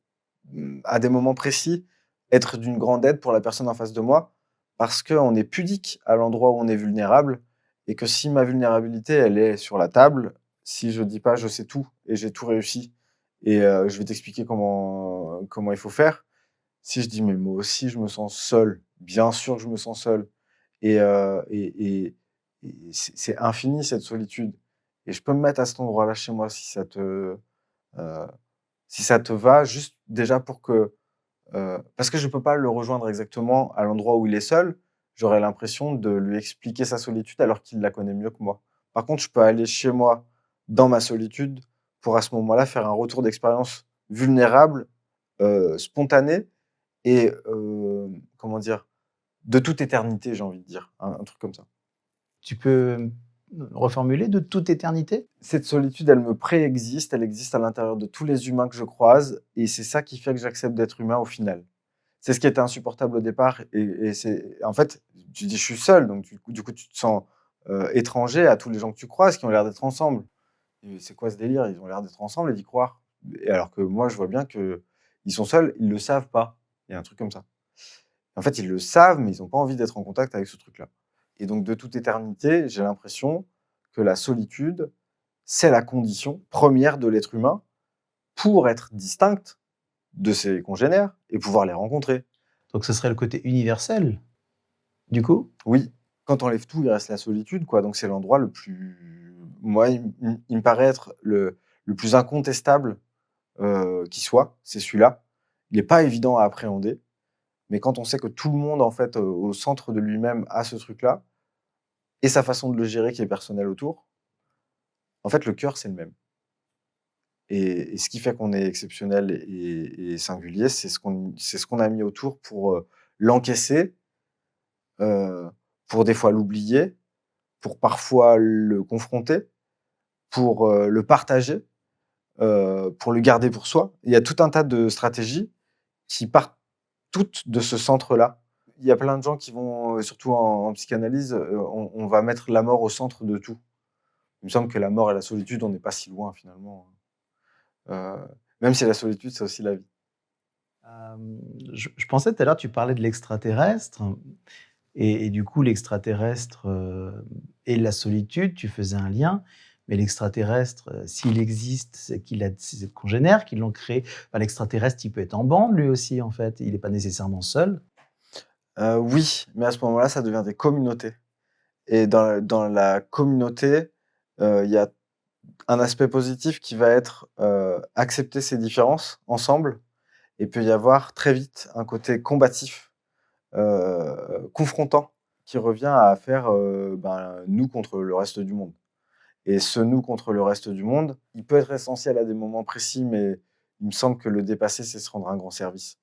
à des moments précis, être d'une grande aide pour la personne en face de moi. Parce qu'on est pudique à l'endroit où on est vulnérable et que si ma vulnérabilité, elle est sur la table, si je dis pas: «Je sais tout et j'ai tout réussi et je vais t'expliquer comment il faut faire». Si je dis: «Mais moi aussi je me sens seul», bien sûr que je me sens seul et c'est infini cette solitude et je peux me mettre à cet endroit-là chez moi heu, si ça te va, juste déjà pour que, parce que je peux pas le rejoindre exactement à l'endroit où il est seul. J'aurais l'impression de lui expliquer sa solitude alors qu'il la connaît mieux que moi. Par contre, je peux aller chez moi dans ma solitude pour à ce moment-là faire un retour d'expérience vulnérable, spontané et comment dire? De toute éternité, j'ai envie de dire, un truc comme ça. Tu peux reformuler de toute éternité? Cette solitude, elle me préexiste, elle existe à l'intérieur de tous les humains que je croise et c'est ça qui fait que j'accepte d'être humain au final. C'est ce qui était insupportable au départ et c'est en fait, tu dis: «Je suis seul», donc du coup, tu te sens, étranger à tous les gens que tu croises qui ont l'air d'être ensemble. Et c'est quoi ce délire? Ils ont l'air d'être ensemble et d'y croire. Et alors que moi, je vois bien qu'ils sont seuls, ils le savent pas. Il y a un truc comme ça. En fait, ils le savent, mais ils ont pas envie d'être en contact avec ce truc-là. Et donc de toute éternité, j'ai l'impression que la solitude, c'est la condition première de l'être humain pour être distinct de ses congénères et pouvoir les rencontrer. Donc ce serait le côté universel, du coup? Oui, quand on enlève tout, il reste la solitude, quoi. Donc c'est l'endroit le plus moi, il me paraît être le plus incontestable, qui soit, c'est celui-là. Il est pas évident à appréhender, mais quand on sait que tout le monde, en fait, au centre de lui-même a ce truc-là et sa façon de le gérer qui est personnelle autour, en fait, le cœur, c'est le même et ce qui fait qu'on est exceptionnel et singulier, c'est ce qu'on a mis autour pour, l'encaisser, heu, pour des fois l'oublier, pour parfois le confronter, pour, le partager, pour le garder pour soi. Il y a tout un tas de stratégies qui partent toutes de ce centre-là. Il y a plein de gens qui vont, surtout en psychanalyse, on va mettre la mort au centre de tout. Il me semble que la mort et la solitude, on n'est pas si loin finalement, même si la solitude, c'est aussi la vie. Je pensais tout à l'heure, tu parlais de l'extraterrestre et du coup l'extraterrestre, et la solitude, tu faisais un lien. Mais l'extraterrestre, s'il existe, c'est qu'il a ses congénères qui l'ont créé. Enfin, l'extraterrestre, il peut être en bande lui aussi en fait, il est pas nécessairement seul. Oui, mais à ce moment-là, ça devient des communautés et dans la communauté, il y a un aspect positif qui va être, accepter ces différences ensemble et peut y avoir très vite un côté combatif, confrontant qui revient à faire, ben, nous contre le reste du monde et ce nous contre le reste du monde, il peut être essentiel à des moments précis, mais il me semble que le dépasser, c'est se rendre un grand service.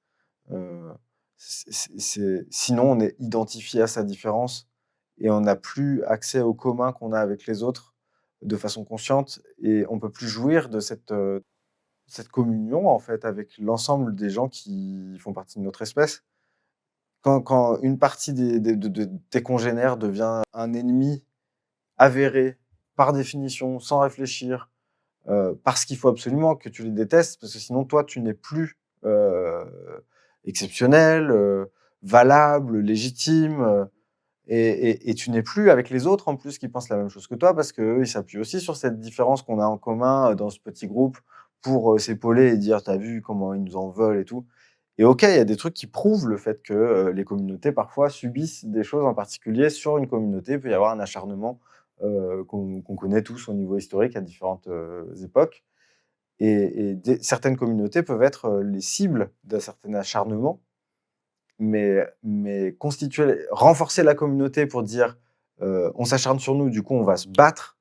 Heu, c'est sinon on est identifié à sa différence et on n'a plus accès au commun qu'on a avec les autres de façon consciente et on peut plus jouir de cette communion, en fait, avec l'ensemble des gens qui font partie de notre espèce. Quand une partie de tes congénères devient un ennemi avéré, par définition, sans réfléchir, parce qu'il faut absolument que tu les détestes, parce que sinon toi, tu n'es plus, exceptionnel, valable, légitime, et tu n'es plus avec les autres, en plus, qui pensent la même chose que toi, parce qu'eux, ils s'appuient aussi sur cette différence qu'on a en commun, dans ce petit groupe pour, s'épauler et dire: «Tu vu comment ils nous en veulent et tout?» Et OK, il y a des trucs qui prouvent le fait que, les communautés, parfois, subissent des choses en particulier sur une communauté. Il peut y avoir un acharnement, qu'on connaît tous au niveau historique à différentes, époques et des certaines communautés peuvent être, les cibles d'un certain acharnement mais constituer renforcer la communauté pour dire, «On s'acharne sur nous, du coup, on va se battre»,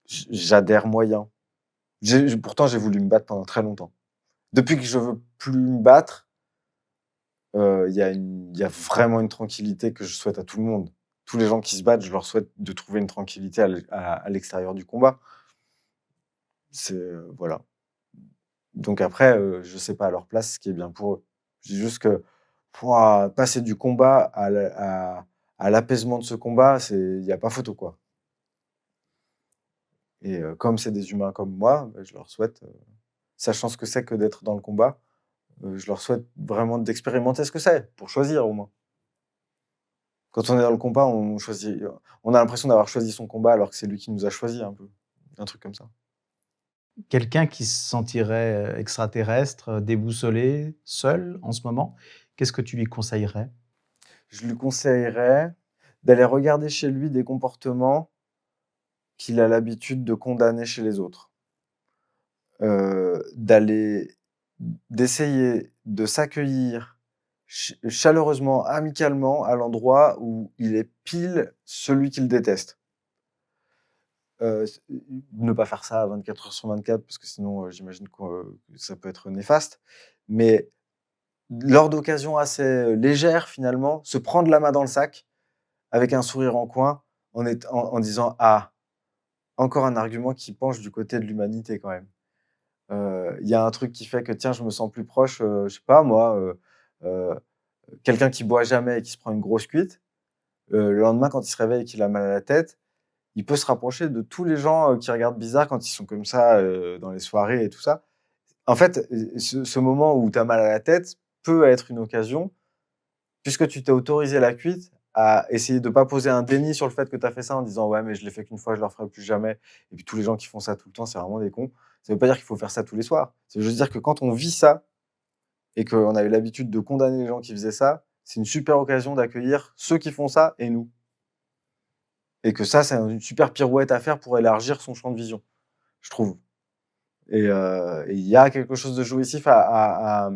j'adhère moyen. Pourtant, j'ai voulu me battre pendant très longtemps. Depuis que je veux plus me battre, il y a vraiment une tranquillité que je souhaite à tout le monde. Tous les gens qui se battent, je leur souhaite de trouver une tranquillité à l'extérieur du combat. C'est, voilà. Donc après, je sais pas à leur place ce qui est bien pour eux. Je dis juste que, pouah, passer du combat à l'apaisement de ce combat, il y a pas photo, quoi et comme c'est des humains comme moi, bah, je leur souhaite, sachant ce que c'est que d'être dans le combat, je leur souhaite vraiment d'expérimenter ce que c'est, pour choisir au moins. Quand on est dans le combat, on choisit, on a l'impression d'avoir choisi son combat alors que c'est lui qui nous a choisi un peu, un truc comme ça. Quelqu'un qui se sentirait, extraterrestre, déboussolé, seul en ce moment, qu'est-ce que tu lui conseillerais? Je lui conseillerais d'aller regarder chez lui des comportements qu'il a l'habitude de condamner chez les autres. D'aller d'essayer de s'accueillir chaleureusement, amicalement à l'endroit où il est pile celui qu'il déteste. S Ne pas faire ça 24 heures sur 24 parce que sinon, j'imagine que ça peut être néfaste. Mais lors d'occasions assez, légères finalement, se prendre la main dans le sac avec un sourire en coin en disant: «Ah, encore un argument qui penche du côté de l'humanité quand même». Il y a un truc qui fait que tiens, je me sens plus proche, je sais pas moi, heu, quelqu'un qui boit jamais et qui se prend une grosse cuite, le lendemain quand il se réveille et qu'il a mal à la tête, il peut se rapprocher de tous les gens, qui regardent bizarre quand ils sont comme ça, dans les soirées et tout ça. En fait, ce moment où tu as mal à la tête peut être une occasion, puisque tu t'es autorisé la cuite, à essayer de pas poser un déni sur le fait que tu as fait ça en disant: «Ouais, mais je l'ai fait qu'une fois, je le referai plus jamais» et puis tous les gens qui font ça tout le temps, c'est vraiment des cons. Ça veut pas dire qu'il faut faire ça tous les soirs. Ça veut juste dire que quand on vit ça et qu'on a eu l'habitude de condamner les gens qui faisaient ça, c'est une super occasion d'accueillir ceux qui font ça et nous. Et que ça, c'est une super pirouette à faire pour élargir son champ de vision, je trouve. Et il y a quelque chose de jouissif à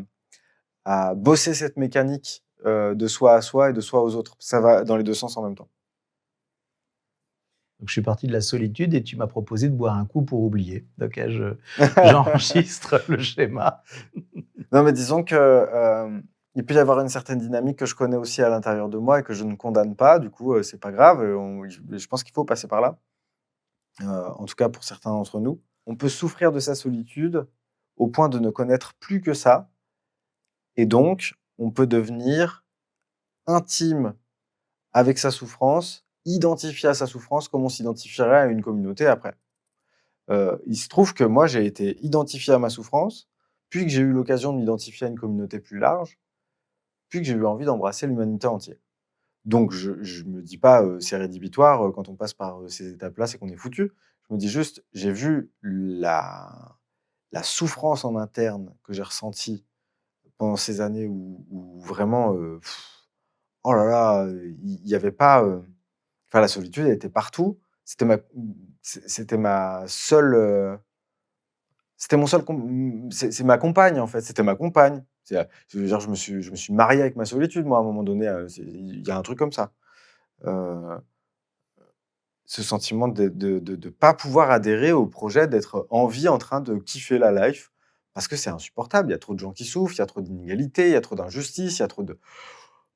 bosser cette mécanique, de soi à soi et de soi aux autres. Ça va dans les 2 sens en même temps. Donc je suis parti de la solitude et tu m'as proposé de boire un coup pour oublier. OK, j'enregistre le schéma. Non, mais disons que, il peut y avoir une certaine dynamique que je connais aussi à l'intérieur de moi et que je ne condamne pas. Du coup, c'est pas grave, je pense qu'il faut passer par là, en tout cas pour certains d'entre nous. On peut souffrir de sa solitude au point de ne connaître plus que ça et donc on peut devenir intime avec sa souffrance, identifié à sa souffrance comme on s'identifierait à une communauté après. Il se trouve que moi, j'ai été identifié à ma souffrance, puis que j'ai eu l'occasion de m'identifier à une communauté plus large, puis que j'ai eu envie d'embrasser l'humanité entière. Donc je me dis pas, c'est rédhibitoire, quand on passe par, ces étapes-là, c'est qu'on est foutu. Je me dis juste: «J'ai vu la souffrance en interne que j'ai ressentie pendant ces années où vraiment, oh là là, il y avait pas, enfin la solitude, elle était partout. C'était ma seule, c'était mon seul c'est ma compagne, en fait, c'était ma compagne. Je veux dire, je me suis marié avec ma solitude, moi, à un moment donné, il y a un truc comme ça. Heu, Ce sentiment de pas pouvoir adhérer au projet, d'être en vie, en train de kiffer la life, parce que c'est insupportable. Il y a trop de gens qui souffrent, il y a trop d'inégalités, il y a trop d'injustice, il y a trop de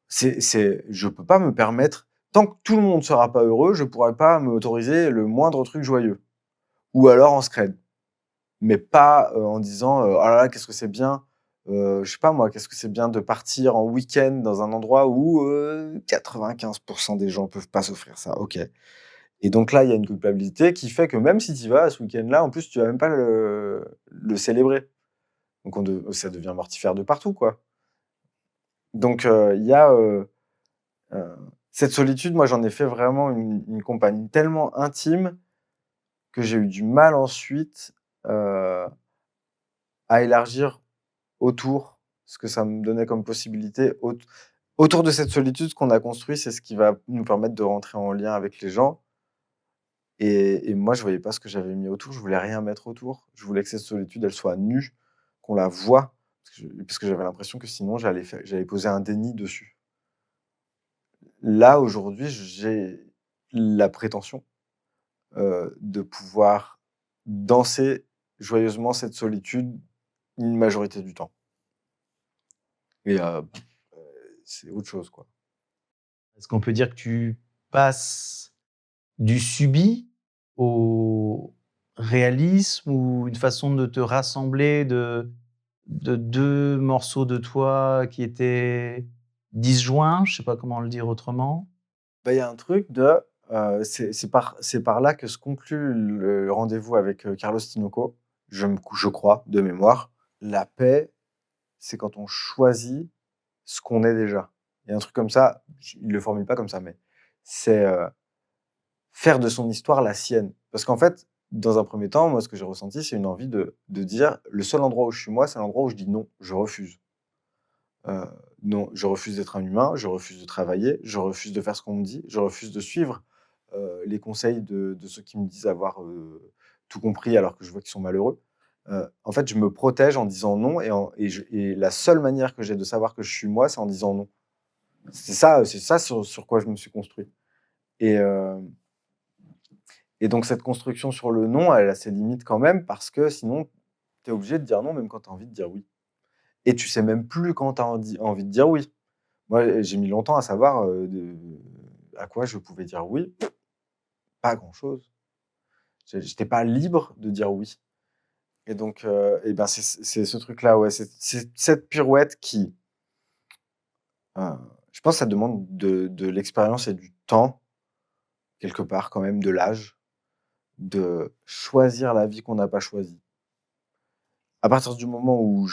je peux pas me permettre tant que tout le monde sera pas heureux, je pourrais pas m'autoriser le moindre truc joyeux ou alors en scred. Mais pas, en disant, «Oh là là, qu'est-ce que c'est bien», je sais pas moi, qu'est-ce que c'est bien de partir en week-end dans un endroit où, 95 des gens peuvent pas s'offrir ça. OK. Et donc là, il y a une culpabilité qui fait que même si tu y vas ce week-end-là, en plus, tu vas même pas le célébrer. Donc ça devient mortifère de partout, quoi. Donc il y a, heu, cette solitude, moi, j'en ai fait vraiment une compagnie tellement intime que j'ai eu du mal ensuite, heu, à élargir autour, ce que ça me donnait comme possibilité. Autour de cette solitude, ce qu'on a construit, c'est ce qui va nous permettre de rentrer en lien avec les gens et moi, je voyais pas ce que j'avais mis autour, je voulais rien mettre autour. Je voulais que cette solitude, elle soit nue, qu'on la voie, parce que j'avais l'impression que sinon j'allais poser un déni dessus. Là, aujourd'hui, j'ai la prétention, de pouvoir danser joyeusement cette solitude une majorité du temps et c'est autre chose, quoi. Est-ce qu'on peut dire que tu passes du subi au réalisme ou une façon de te rassembler de 2 morceaux de toi qui étaient disjoints? Je sais pas comment le dire autrement. Bah, il y a un truc de, c'est par là que se conclut le rendez-vous avec, Carlos Tinoco, je crois, de mémoire. La paix, c'est quand on choisit ce qu'on est déjà. Il y a un truc comme ça, il le formule pas comme ça, mais c'est, faire de son histoire la sienne. Parce qu'en fait, dans un premier temps, moi, ce que j'ai ressenti, c'est une envie de dire: «Le seul endroit où je suis moi, c'est l'endroit où je dis non, je refuse». Heu, non, je refuse d'être un humain, je refuse de travailler, je refuse de faire ce qu'on me dit, je refuse de suivre les conseils de ceux qui me disent avoir tout compris alors que je vois qu'ils sont malheureux. En fait, je me protège en disant non et la seule manière que j'ai de savoir que je suis moi, c'est en disant non. C'est ça sur quoi je me suis construit. Et, euh, et donc, cette construction sur le non, elle a ses limites quand même parce que sinon, tu es obligé de dire non même quand tu as envie de dire oui. Et tu sais même plus quand tu as envie de dire oui. Moi, j'ai mis longtemps à savoir à quoi je pouvais dire oui. Pas grand-chose. J'étais pas libre de dire oui. Et donc, et ben, c'est ce truc-là, ouais, c'est cette pirouette qui, je pense que ça demande de l'expérience et du temps, quelque part quand même, de l'âge, de choisir la vie qu'on n'a pas choisie. À partir du moment où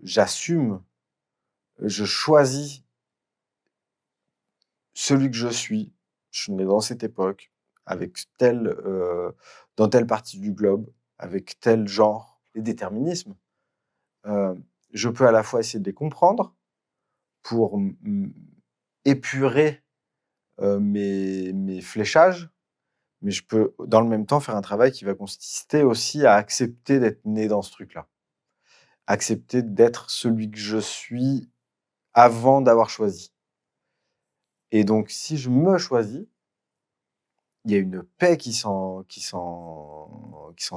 j'assume, je choisis celui que je suis né dans cette époque, avec dans telle partie du globe, avec tel genre et déterminisme, heu, je peux à la fois essayer de les comprendre pour épurer, mes fléchages, mais je peux, dans le même temps, faire un travail qui va consister aussi à accepter d'être né dans ce truc-là. Accepter d'être celui que je suis avant d'avoir choisi. Et donc si je me choisis, il y a une paix qui s'en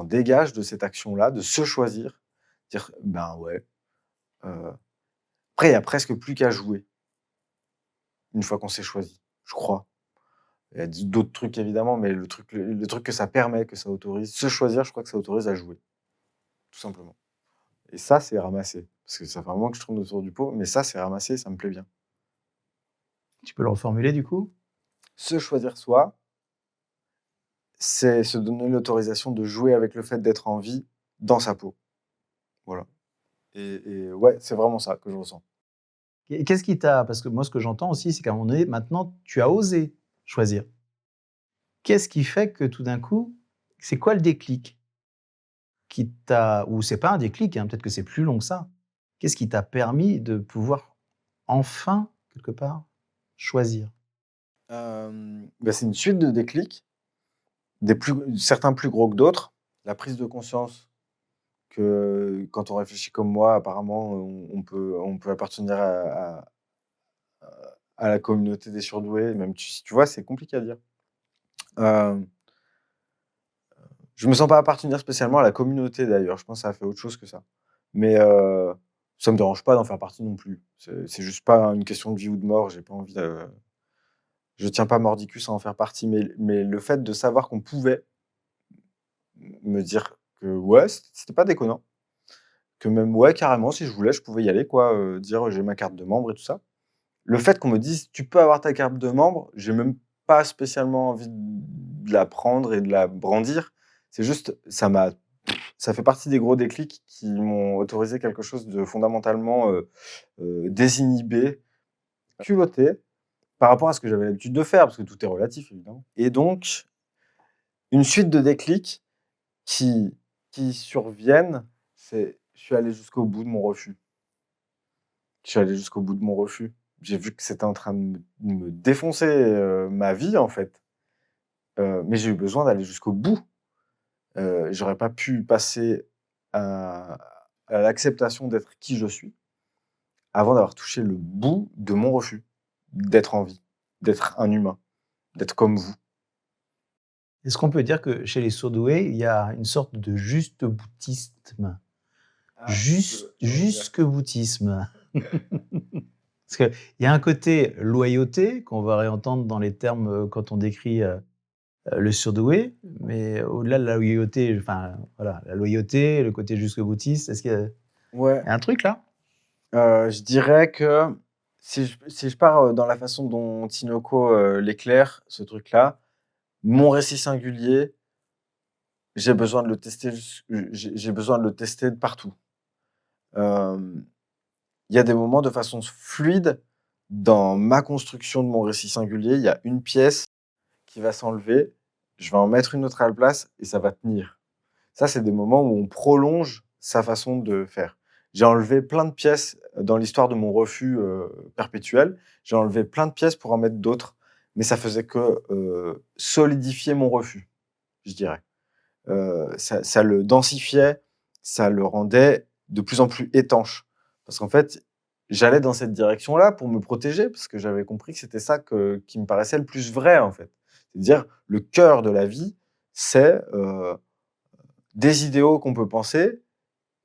dégage de cette action-là, de se choisir, dire: «Ben ouais», heu, après il y a presque plus qu'à jouer, une fois qu'on s'est choisi, je crois. Il y a d'autres trucs évidemment, mais le truc que ça permet, que ça autorise, se choisir, je crois que ça autorise à jouer, tout simplement. Et ça, c'est ramassé, parce que ça fait un moment que je tourne autour du pot, mais ça, c'est ramassé, ça me plaît bien. Tu peux le reformuler du coup? Se choisir soi, c'est se donner l'autorisation de jouer avec le fait d'être en vie dans sa peau. Voilà. Et ouais, c'est vraiment ça que je ressens. Et qu'est-ce qui t'a parce que moi, ce que j'entends aussi, c'est qu'à un moment donné, maintenant, tu as osé choisir. Qu'est-ce qui fait que tout d'un coup, c'est quoi le déclic qui t'a ou c'est pas un déclic, hein, peut-être que c'est plus long que ça. Qu'est-ce qui t'a permis de pouvoir enfin, quelque part, choisir? Bah, c'est une suite de déclics, certains plus gros que d'autres. La prise de conscience que quand on réfléchit comme moi, apparemment, on peut appartenir à la communauté des surdoués, même tu vois, c'est compliqué à dire. Hem, je me sens pas appartenir spécialement à la communauté d'ailleurs, je pense que ça a fait autre chose que ça. Mais ça me dérange pas d'en faire partie non plus. C'est juste pas une question de vie ou de mort, j'ai pas envie de je tiens pas mordicus à en faire partie, mais le fait de savoir qu'on pouvait me dire que ouais, c'était pas déconnant, que même ouais, carrément, si je voulais, je pouvais y aller quoi, dire: «J'ai ma carte de membre» et tout ça. Le fait qu'on me dise: «Tu peux avoir ta carte de membre», j'ai même pas spécialement envie de la prendre et de la brandir. C'est juste, ça fait partie des gros déclics qui m'ont autorisé quelque chose de fondamentalement, désinhibé, culotté, par rapport à ce que j'avais l'habitude de faire, parce que tout est relatif évidemment. Et donc, une suite de déclics qui surviennent, je suis allé jusqu'au bout de mon refus. Je suis allé jusqu'au bout de mon refus. J'ai vu que c'était en train de me défoncer, ma vie, en fait, mais j'ai eu besoin d'aller jusqu'au bout. J'aurais pas pu passer à l'acceptation d'être qui je suis, avant d'avoir touché le bout de mon refus d'être en vie, d'être un humain, d'être comme vous. Est-ce qu'on peut dire que chez les surdoués, il y a une sorte de juste-boutisme? Ah, tu peux dire. Jusque-boutisme. Parce qu'il y a un côté loyauté qu'on va réentendre dans les termes, quand on décrit, le surdoué, mais au-delà de la loyauté, enfin, voilà, la loyauté, le côté jusque-boutiste, est-ce qu'il y a Ouais, il y a un truc là? je dirais que si je pars, dans la façon dont Tinoco, l'éclaire, ce truc-là, mon récit singulier, j'ai besoin de le tester j'ai besoin de le tester de partout. Hem, il y a des moments de façon fluide dans ma construction de mon récit singulier, il y a une pièce qui va s'enlever, je vais en mettre une autre à la place et ça va tenir. Ça, c'est des moments où on prolonge sa façon de faire. J'ai enlevé plein de pièces dans l'histoire de mon refus, perpétuel. J'ai enlevé plein de pièces pour en mettre d'autres, mais ça faisait que, solidifier mon refus, je dirais. Ça le densifiait, ça le rendait de plus en plus étanche. Parce qu'en fait, j'allais dans cette direction-là pour me protéger, parce que j'avais compris que c'était ça qui me paraissait le plus vrai, en fait. C'est-à-dire, le cœur de la vie, c'est, des idéaux qu'on peut penser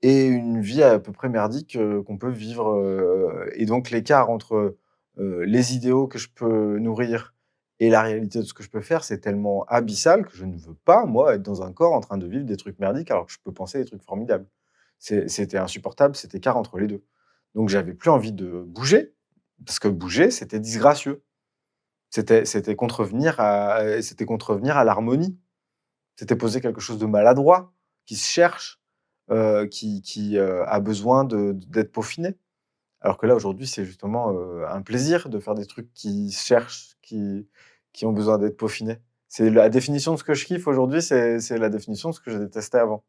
et une vie à peu près merdique, qu'on peut vivre, et donc l'écart entre, les idéaux que je peux nourrir et la réalité de ce que je peux faire, c'est tellement abyssal que je ne veux pas, moi, être dans un corps en train de vivre des trucs merdiques alors que je peux penser des trucs formidables. C'était insupportable cet écart entre les 2. Donc j'avais plus envie de bouger, parce que bouger, c'était disgracieux. C'était contrevenir à l'harmonie. C'était poser quelque chose de maladroit, qui se cherche, qui a besoin d'être peaufiné. Alors que là, aujourd'hui, c'est justement, un plaisir de faire des trucs qui se cherchent, qui ont besoin d'être peaufinés. C'est la définition de ce que je kiffe aujourd'hui, c'est la définition de ce que je détestais avant.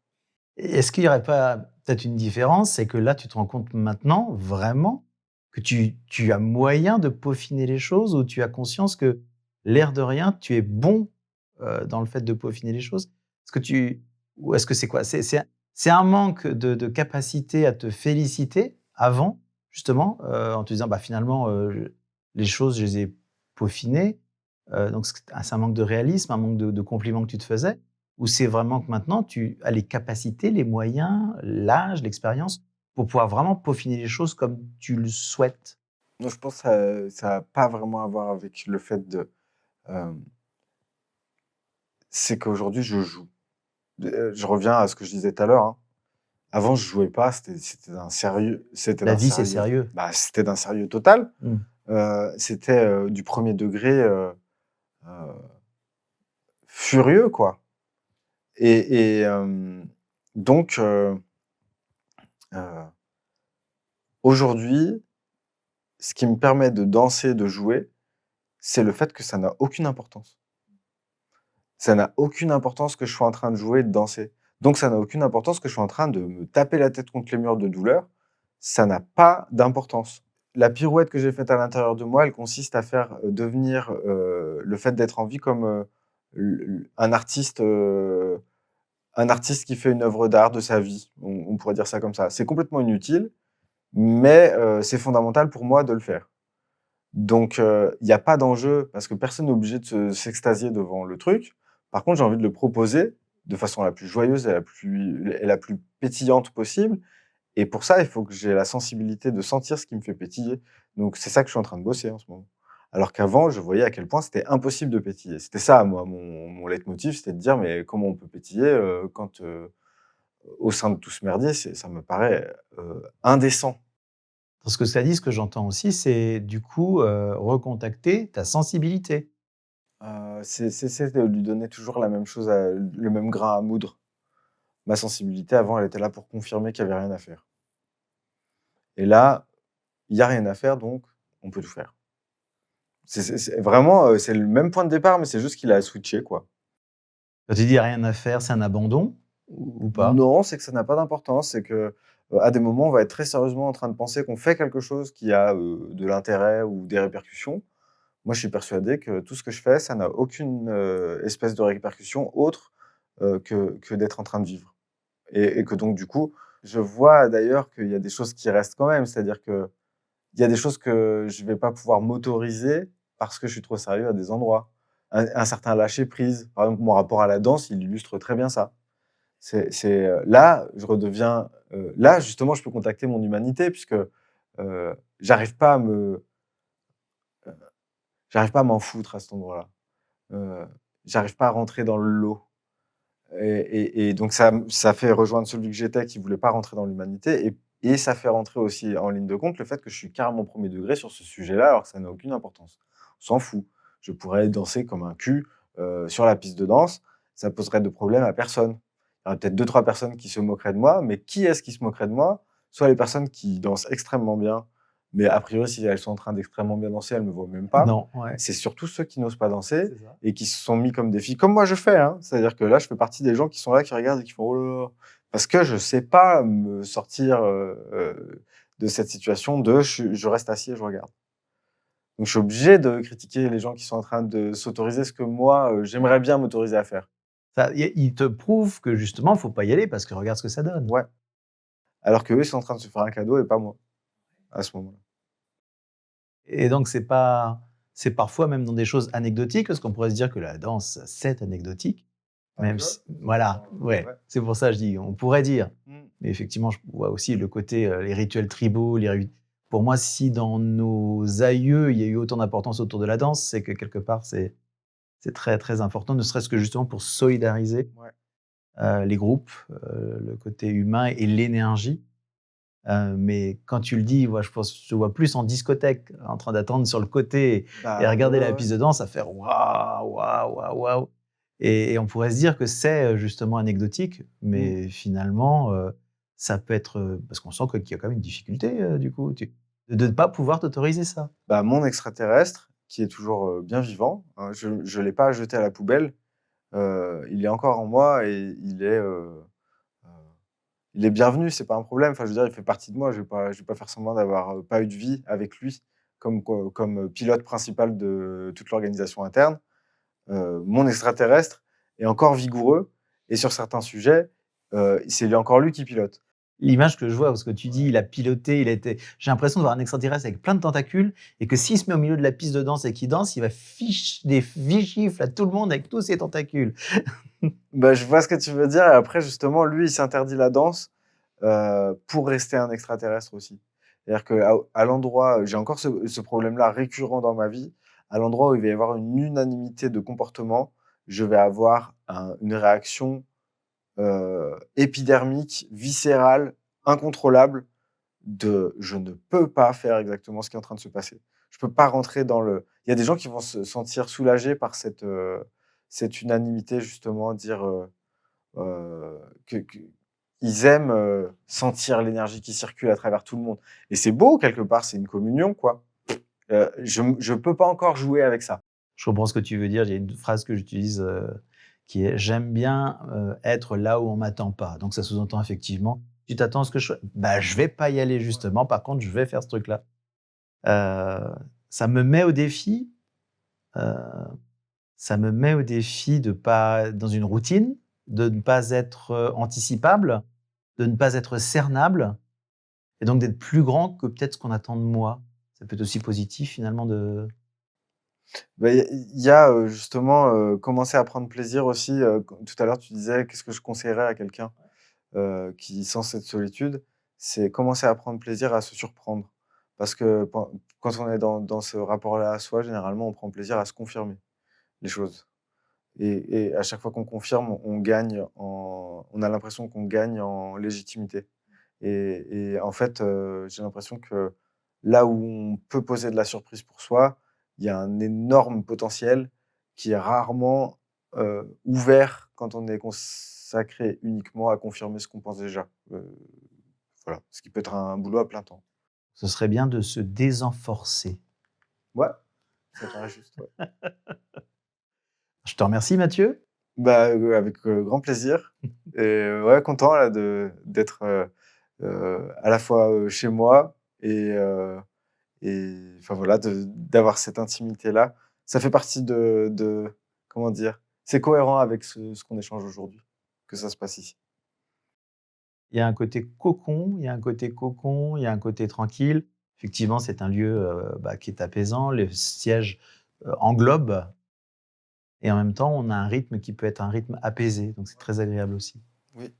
Et est-ce qu'il y aurait pas peut-être une différence? C'est que là, tu te rends compte maintenant, vraiment, que tu as moyen de peaufiner les choses ou tu as conscience que, l'air de rien, tu es bon, dans le fait de peaufiner les choses? Est-ce que tu ou est-ce que c'est quoi? C'est un manque de capacité à te féliciter avant, justement, en te disant: «Bah, finalement, les choses, je les ai peaufinées», donc c'est un manque de réalisme, un manque de compliments que tu te faisais? Ou c'est vraiment que maintenant tu as les capacités, les moyens, l'âge, l'expérience pour pouvoir vraiment peaufiner les choses comme tu le souhaites? Non, je pense que ça a pas vraiment à voir avec le fait de, hem, c'est qu'aujourd'hui je joue. Je reviens à ce que je disais tout à l'heure, hein. Avant, je jouais pas, c'était La d'un vie, c'est sérieux, sérieux. bah, c'était d'un sérieux total. Mmh. C'était, du premier degré, heu, furieux, quoi. Et donc heu, aujourd'hui, ce qui me permet de danser, de jouer, c'est le fait que ça n'a aucune importance. Ça n'a aucune importance que je sois en train de jouer et de danser. Donc ça n'a aucune importance que je sois en train de me taper la tête contre les murs de douleur. Ça n'a pas d'importance. La pirouette que j'ai faite à l'intérieur de moi, elle consiste à faire, devenir, le fait d'être en vie comme, un artiste qui fait une œuvre d'art de sa vie. On pourrait dire ça comme ça. C'est complètement inutile, mais c'est fondamental pour moi de le faire. Donc il y a pas d'enjeu parce que personne n'est obligé de s'extasier devant le truc. Par contre, j'ai envie de le proposer de façon la plus joyeuse et la plus pétillante possible, et pour ça, il faut que j'ai la sensibilité de sentir ce qui me fait pétiller. Donc c'est ça que je suis en train de bosser en ce moment. Alors qu'avant, je voyais à quel point c'était impossible de pétiller. C'était ça, moi, mon leitmotiv, c'était de dire: «Mais comment on peut pétiller, quand, au sein de tout ce merdier?» Ça me paraît, indécent. Dans ce que ça dit, ce que j'entends aussi, c'est du coup, recontacter ta sensibilité. C'est de lui donner toujours la même chose à le même grain à moudre. Ma sensibilité avant, elle était là pour confirmer qu'il y avait rien à faire. Et là, il y a rien à faire, donc on peut tout faire. C'est vraiment, c'est le même point de départ, mais c'est juste qu'il a switché, quoi. Quand tu dis: «Rien à faire», c'est un abandon ou pas? Non, c'est que ça n'a pas d'importance, c'est que, à des moments, on va être très sérieusement en train de penser qu'on fait quelque chose qui a, de l'intérêt ou des répercussions. Moi, je suis persuadé que tout ce que je fais, ça n'a aucune, espèce de répercussion autre, que d'être en train de vivre. Et que donc du coup, je vois d'ailleurs qu'il y a des choses qui restent quand même. C'est-à-dire qu'il y a des choses que je vais pas pouvoir m'autoriser parce que je suis trop sérieux à des endroits. Un certain lâcher prise. Par exemple, mon rapport à la danse, il illustre très bien ça. Là, je redeviens, là justement, je peux contacter mon humanité puisque, j'arrive pas à me, j'arrive pas à m'en foutre à cet endroit-là. Heu, J'arrive pas à rentrer dans le lot. Et donc ça fait rejoindre celui que j'étais qui voulait pas rentrer dans l'humanité, et ça fait rentrer aussi en ligne de compte le fait que je suis carrément premier degré sur ce sujet-là, alors que ça n'a aucune importance. On s'en fout. Je pourrais danser comme un cul, sur la piste de danse, ça poserait de problème à personne. Il y aurait peut-être deux trois personnes qui se moqueraient de moi, mais qui est-ce qui se moquerait de moi? Soit les personnes qui dansent extrêmement bien, mais a priori si elles sont en train d'extrêmement bien danser, elles me voient même pas. Non, ouais, C'est surtout ceux qui n'osent pas danser c'est ça. et qui se sont mis comme défi, comme moi je fais, hein. C'est-à-dire que là, je fais partie des gens qui sont là, qui regardent et qui font: «Oh là là, parce que je sais pas me sortir, de cette situation de je reste assis et je regarde. Donc je suis obligé de critiquer les gens qui sont en train de s'autoriser ce que moi, j'aimerais bien m'autoriser à faire. Ça, il te prouve que justement, il faut pas y aller parce que regarde ce que ça donne. Ouais, alors qu'eux, ils sont en train de se faire un cadeau et pas moi, à ce moment-là. Et donc c'est parfois même dans des choses anecdotiques, parce qu'on pourrait se dire que la danse, c'est anecdotique, Un même peu, si voilà, ouais, ouais. c'est pour ça que je dis, on pourrait dire. Mmh. Mais effectivement, je vois aussi le côté, les rituels tribaux, pour moi, si dans nos aïeux, il y a eu autant d'importance autour de la danse, c'est que quelque part, c'est très, très important, ne serait-ce que justement pour solidariser, Ouais. les groupes, le côté humain et l'énergie. Mais quand tu le dis, moi, je te vois plus en discothèque, en train d'attendre sur le côté et Bah, regarder ouais, la ouais, ouais. piste de danse à faire: «Waouh, waouh, waouh, waouh», et on pourrait se dire que c'est, justement anecdotique, Mmh. mais finalement, ça peut être, parce qu'on sent qu'il y a quand même une difficulté, du coup, de ne pas pouvoir t'autoriser ça. Bah, mon extraterrestre, qui est toujours, bien vivant, hein, je l'ai pas jeté à la poubelle, il est encore en moi et heu, il est bienvenu, c'est pas un problème. Enfin, je veux dire, il fait partie de moi. Je vais pas faire semblant d'avoir, pas eu de vie avec lui comme pilote principal de toute l'organisation interne. Mon extraterrestre est encore vigoureux et sur certains sujets, c'est encore lui qui pilote. L'image que je vois, parce que tu dis: «Il a piloté, il était», j'ai l'impression de voir un extraterrestre avec plein de tentacules et que s'il se met au milieu de la piste de danse et qu'il danse, il va fiche des vigifles à tout le monde avec tous ses tentacules. Bah, je vois ce que tu veux dire et après justement, lui, il s'interdit la danse, pour rester un extraterrestre aussi. C'est-à-dire qu'à l'endroit j'ai encore ce problème-là récurrent dans ma vie, à l'endroit où il va y avoir une unanimité de comportement, je vais avoir une réaction, épidermique, viscérale, incontrôlable de je ne peux pas faire exactement ce qui est en train de se passer. Je peux pas rentrer dans le il y a des gens qui vont se sentir soulagés par cette unanimité justement, dire, que ils aiment, sentir l'énergie qui circule à travers tout le monde et c'est beau quelque part, c'est une communion quoi. Je peux pas encore jouer avec ça. Je comprends ce que tu veux dire. Il y a une phrase que j'utilise, qui est: «J'aime bien, être là où on m'attend pas». Donc ça sous-entend effectivement, tu t'attends à ce que bah, je vais pas y aller justement, par contre, je vais faire ce truc-là. Heu, ça me met au défi, heu, ça me met au défi de pas dans une routine, de ne pas être, anticipable, de ne pas être cernable et donc d'être plus grand que peut-être ce qu'on attend de moi. Ça peut être aussi positif finalement de Bah, il y a, justement, commencer à prendre plaisir aussi, tout à l'heure tu disais: «Qu'est-ce que je conseillerais à quelqu'un, qui sent cette solitude?» C'est commencer à prendre plaisir à se surprendre. Parce que quand on est dans ce rapport-là à soi, généralement, on prend plaisir à se confirmer les choses et à chaque fois qu'on confirme, on a l'impression qu'on gagne en légitimité et en fait, j'ai l'impression que là où on peut poser de la surprise pour soi, il y a un énorme potentiel qui est rarement, ouvert quand on est consacré uniquement à confirmer ce qu'on pense déjà. Voilà, ce qui peut être un boulot à plein temps. ce serait bien de se désenforcer. Ouais, ça paraît juste, ouais. Je te remercie Mathieu. Bah, avec, grand plaisir et ouais, content là d'être, à la fois, chez moi et enfin voilà, d'avoir cette intimité-là. Ça fait partie de comment dire? C'est cohérent avec ce qu'on échange aujourd'hui, que ça se passe ici. Il y a un côté cocon, il y a un côté cocon, il y a un côté tranquille. Effectivement, c'est un lieu, bah, qui est apaisant. Le siège, englobe et en même temps, on a un rythme qui peut être un rythme apaisé, donc c'est très agréable aussi. Oui,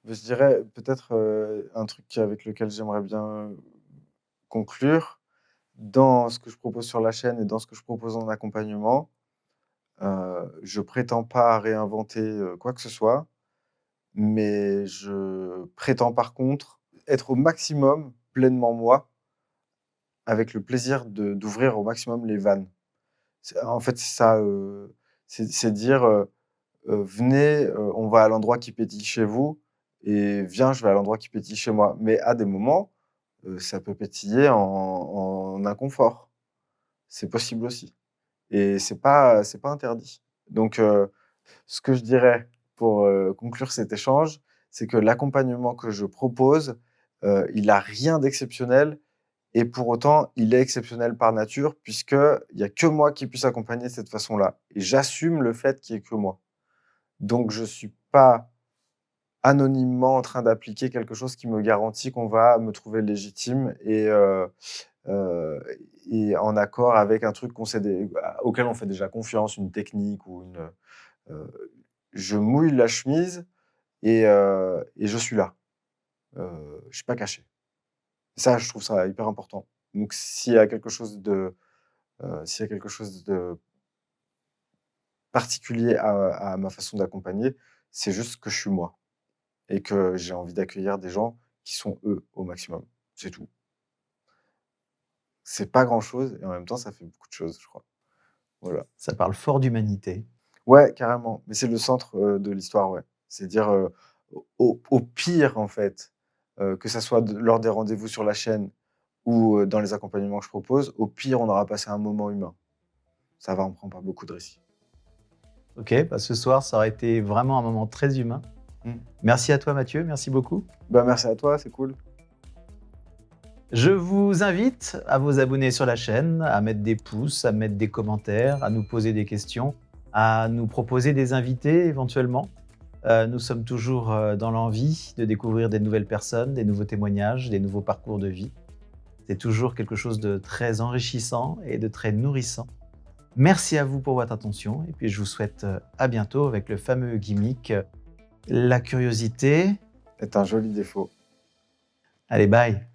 mais je dirais peut-être, un truc avec lequel j'aimerais bien conclure, dans ce que je propose sur la chaîne et dans ce que je propose en accompagnement, je prétends pas réinventer, quoi que ce soit. Mais je prétends par contre être au maximum pleinement moi, avec le plaisir d'ouvrir au maximum les vannes. En fait, c'est ça, c'est dire, «Venez, on va à l'endroit qui pétille chez vous et viens, je vais à l'endroit qui pétille chez moi». Mais à des moments, ça peut pétiller en inconfort. C'est possible aussi et c'est pas interdit. Donc ce que je dirais pour, conclure cet échange, c'est que l'accompagnement que je propose, il a rien d'exceptionnel et pour autant, il est exceptionnel par nature puisqu'il y a que moi qui puisse accompagner de cette façon-là et j'assume le fait qu'il y ait que moi. Donc je suis pas anonymement en train d'appliquer quelque chose qui me garantit qu'on va me trouver légitime heu et en accord avec un truc auquel on fait déjà confiance, une technique ou je mouille la chemise et je suis là. Je suis pas caché. Ça, je trouve ça hyper important. Donc s'il y a quelque chose de particulier à ma façon d'accompagner, c'est juste que je suis moi et que j'ai envie d'accueillir des gens qui sont eux au maximum. C'est tout. C'est pas grand-chose et en même temps, ça fait beaucoup de choses, je crois. Voilà. Ça parle fort d'humanité. Ouais, carrément, mais c'est le centre, de l'histoire, ouais. C'est dire, au pire, en fait, que ça soit lors des rendez-vous sur la chaîne ou, dans les accompagnements que je propose, au pire, on aura passé un moment humain. Ça va, on prend pas beaucoup de risques. Ok, bah ce soir, ça aurait été vraiment un moment très humain. Mmh. Merci à toi, Mathieu. Merci beaucoup. Bah, merci à toi, c'est cool. Je vous invite à vous abonner sur la chaîne, à mettre des pouces, à mettre des commentaires, à nous poser des questions, à nous proposer des invités éventuellement. Nous sommes toujours dans l'envie de découvrir des nouvelles personnes, des nouveaux témoignages, des nouveaux parcours de vie. C'est toujours quelque chose de très enrichissant et de très nourrissant. Merci à vous pour votre attention et puis je vous souhaite à bientôt avec le fameux gimmick la curiosité. C'est un joli défaut. Allez, bye!